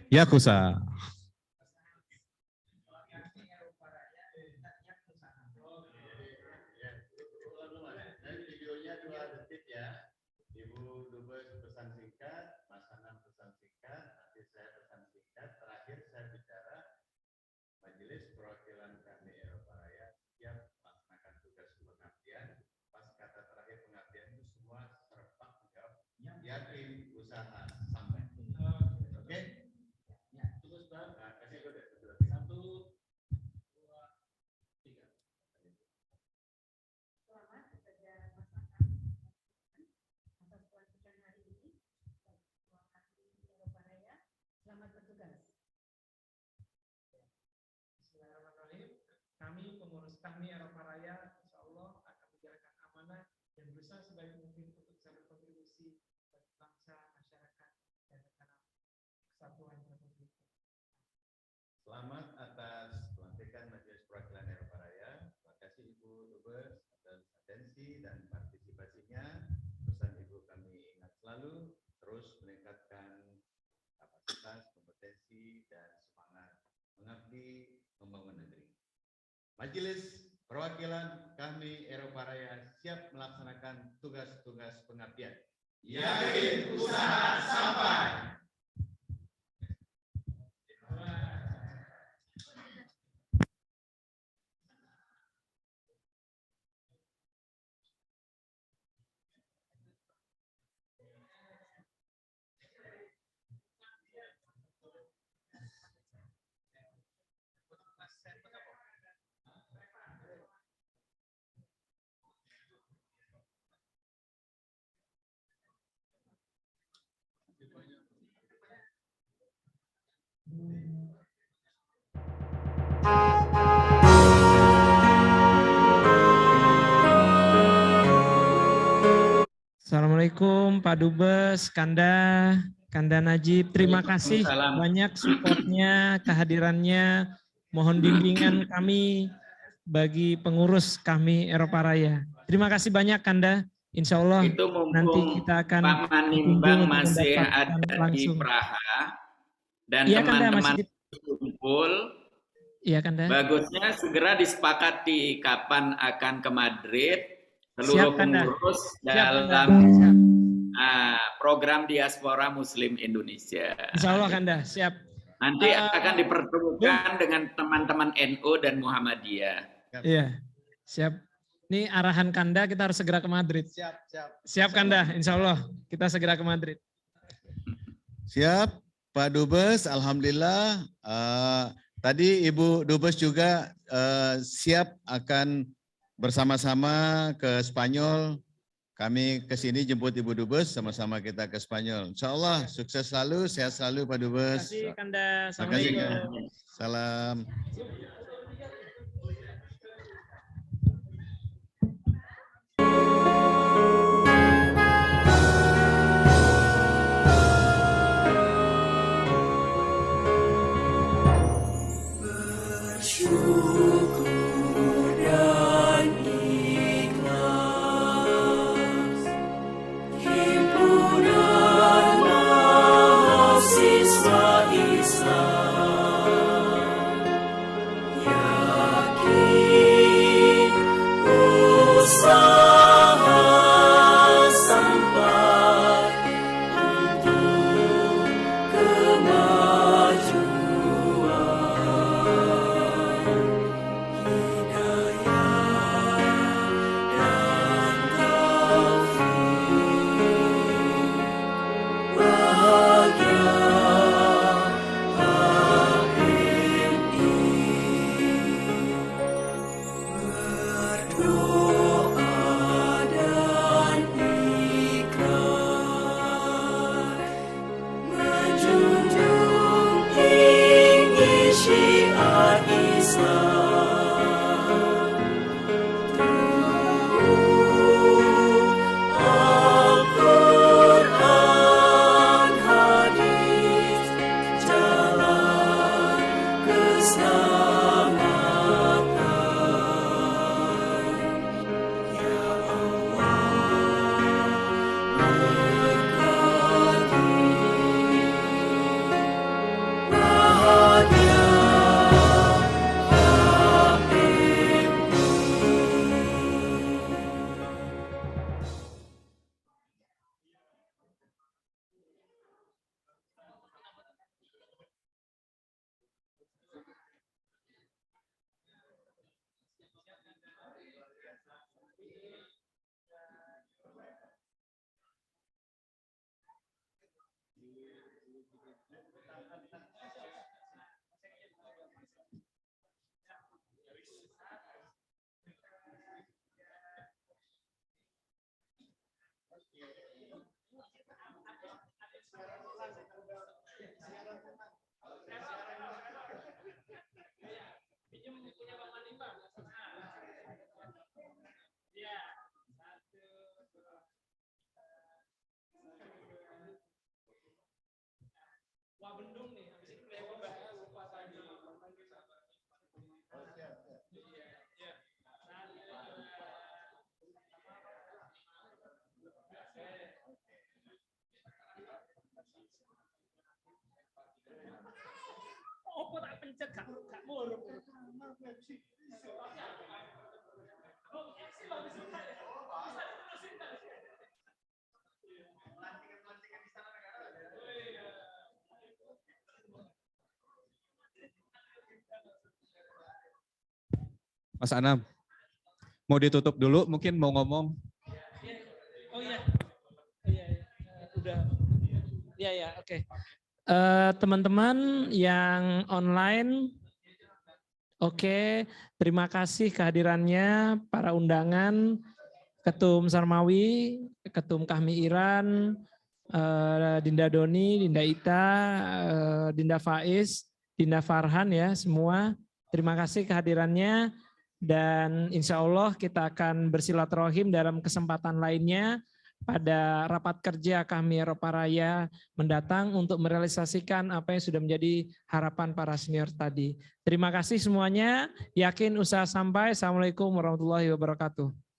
Yakuza. Videonya 2 detik ya. Ibu Dubes pesan singkat, Mas Anam pesan singkat, nanti saya pesan singkat. Terakhir saya bicara Majelis Perwakilan Kami Eropa Raya siap melaksanakan tugas pengabdian. Pas kata terakhir pengabdian itu semua serempak menjawab yakin usaha sampai. Oke? Ya, terus Bang. Kasih gue deh. 1, 2, 3. Selamat kepada masyarakat atas pelantikan hari ini. Ketua Kami Eropa Raya, selamat bertugas. Bismillahirrahmanirrahim. Kami pengurus Kami Eropa Raya, insya Allah akan menjalankan amanah dan berusaha sebaik mungkin untuk bisa berkontribusi bagi bangsa, masyarakat, dan negara kesatuan Republik. Selamat atas pelantikan Majelis Perwakilan Eropa Raya. Terima kasih Ibu Dubes atas atensi dan partisipasinya. Pesan Ibu kami ingat selalu, terus meningkatkan kapasitas, kompetensi, dan semangat mengabdi membangun negeri. Majelis Perwakilan Kami Eropa Raya siap melaksanakan tugas-tugas pengabdian. Yakin usaha sampai. Assalamualaikum Pak Dubes, Kanda Najib. Terima kasih Waalaikumsalam. banyak supportnya, kehadirannya. Mohon bimbingan kami bagi pengurus kami Eropa Raya. Terima kasih banyak Kanda. Insya Allah Itu mumpung nanti kita akan Pak Manimbang berkunjung untuk masih mendapatkan ada langsung. di Praha dan Iya, Kanda, teman-teman masih kumpul, Iya Kanda. bagusnya segera disepakati kapan akan ke Madrid seluruh Siap, Kanda. pengurus Siap, Kanda. dalam Siap. program diaspora Muslim Indonesia. Insya Allah Kanda, siap. Nanti akan dipertemukan dengan teman-teman NU dan Muhammadiyah. Iya, siap. Ini arahan Kanda, kita harus segera ke Madrid. Siap Kanda, insya Allah kita segera ke Madrid. Siap, Pak Dubes, Alhamdulillah. Tadi Ibu Dubes juga siap akan bersama-sama ke Spanyol. Kami ke sini jemput Ibu Dubes, sama-sama kita ke Spanyol. Insya Allah sukses selalu, sehat selalu Pak Dubes. Terima kasih Kanda. Terima kasih, Kak. Assalamualaikum. Salam. Bersyukur dan ikhlas, himpunan mahasiswa Islam, yakin usaha sampai untuk kemajuan. Syiar Islam, Al-Quran, hadis, jalan keselamatan. Ya Allah, berkati bahagia. Wah bendung nih, habis ini beli bahas lupa tadi. Apa tak pencet gak mulu. Mas Anam, mau ditutup dulu, mungkin mau ngomong. Oh iya, udah. Ya, oke. Teman-teman yang online, oke, terima kasih kehadirannya para undangan, Ketum Sarmawi, Ketum Kahmi Iran, Dinda Doni, Dinda Ita, Dinda Faiz, Dinda Farhan ya semua. Terima kasih kehadirannya. Dan insya Allah kita akan bersilaturahim dalam kesempatan lainnya pada rapat kerja kami Eropa Raya mendatang untuk merealisasikan apa yang sudah menjadi harapan para senior tadi. Terima kasih semuanya, yakin usaha sampai. Assalamualaikum warahmatullahi wabarakatuh.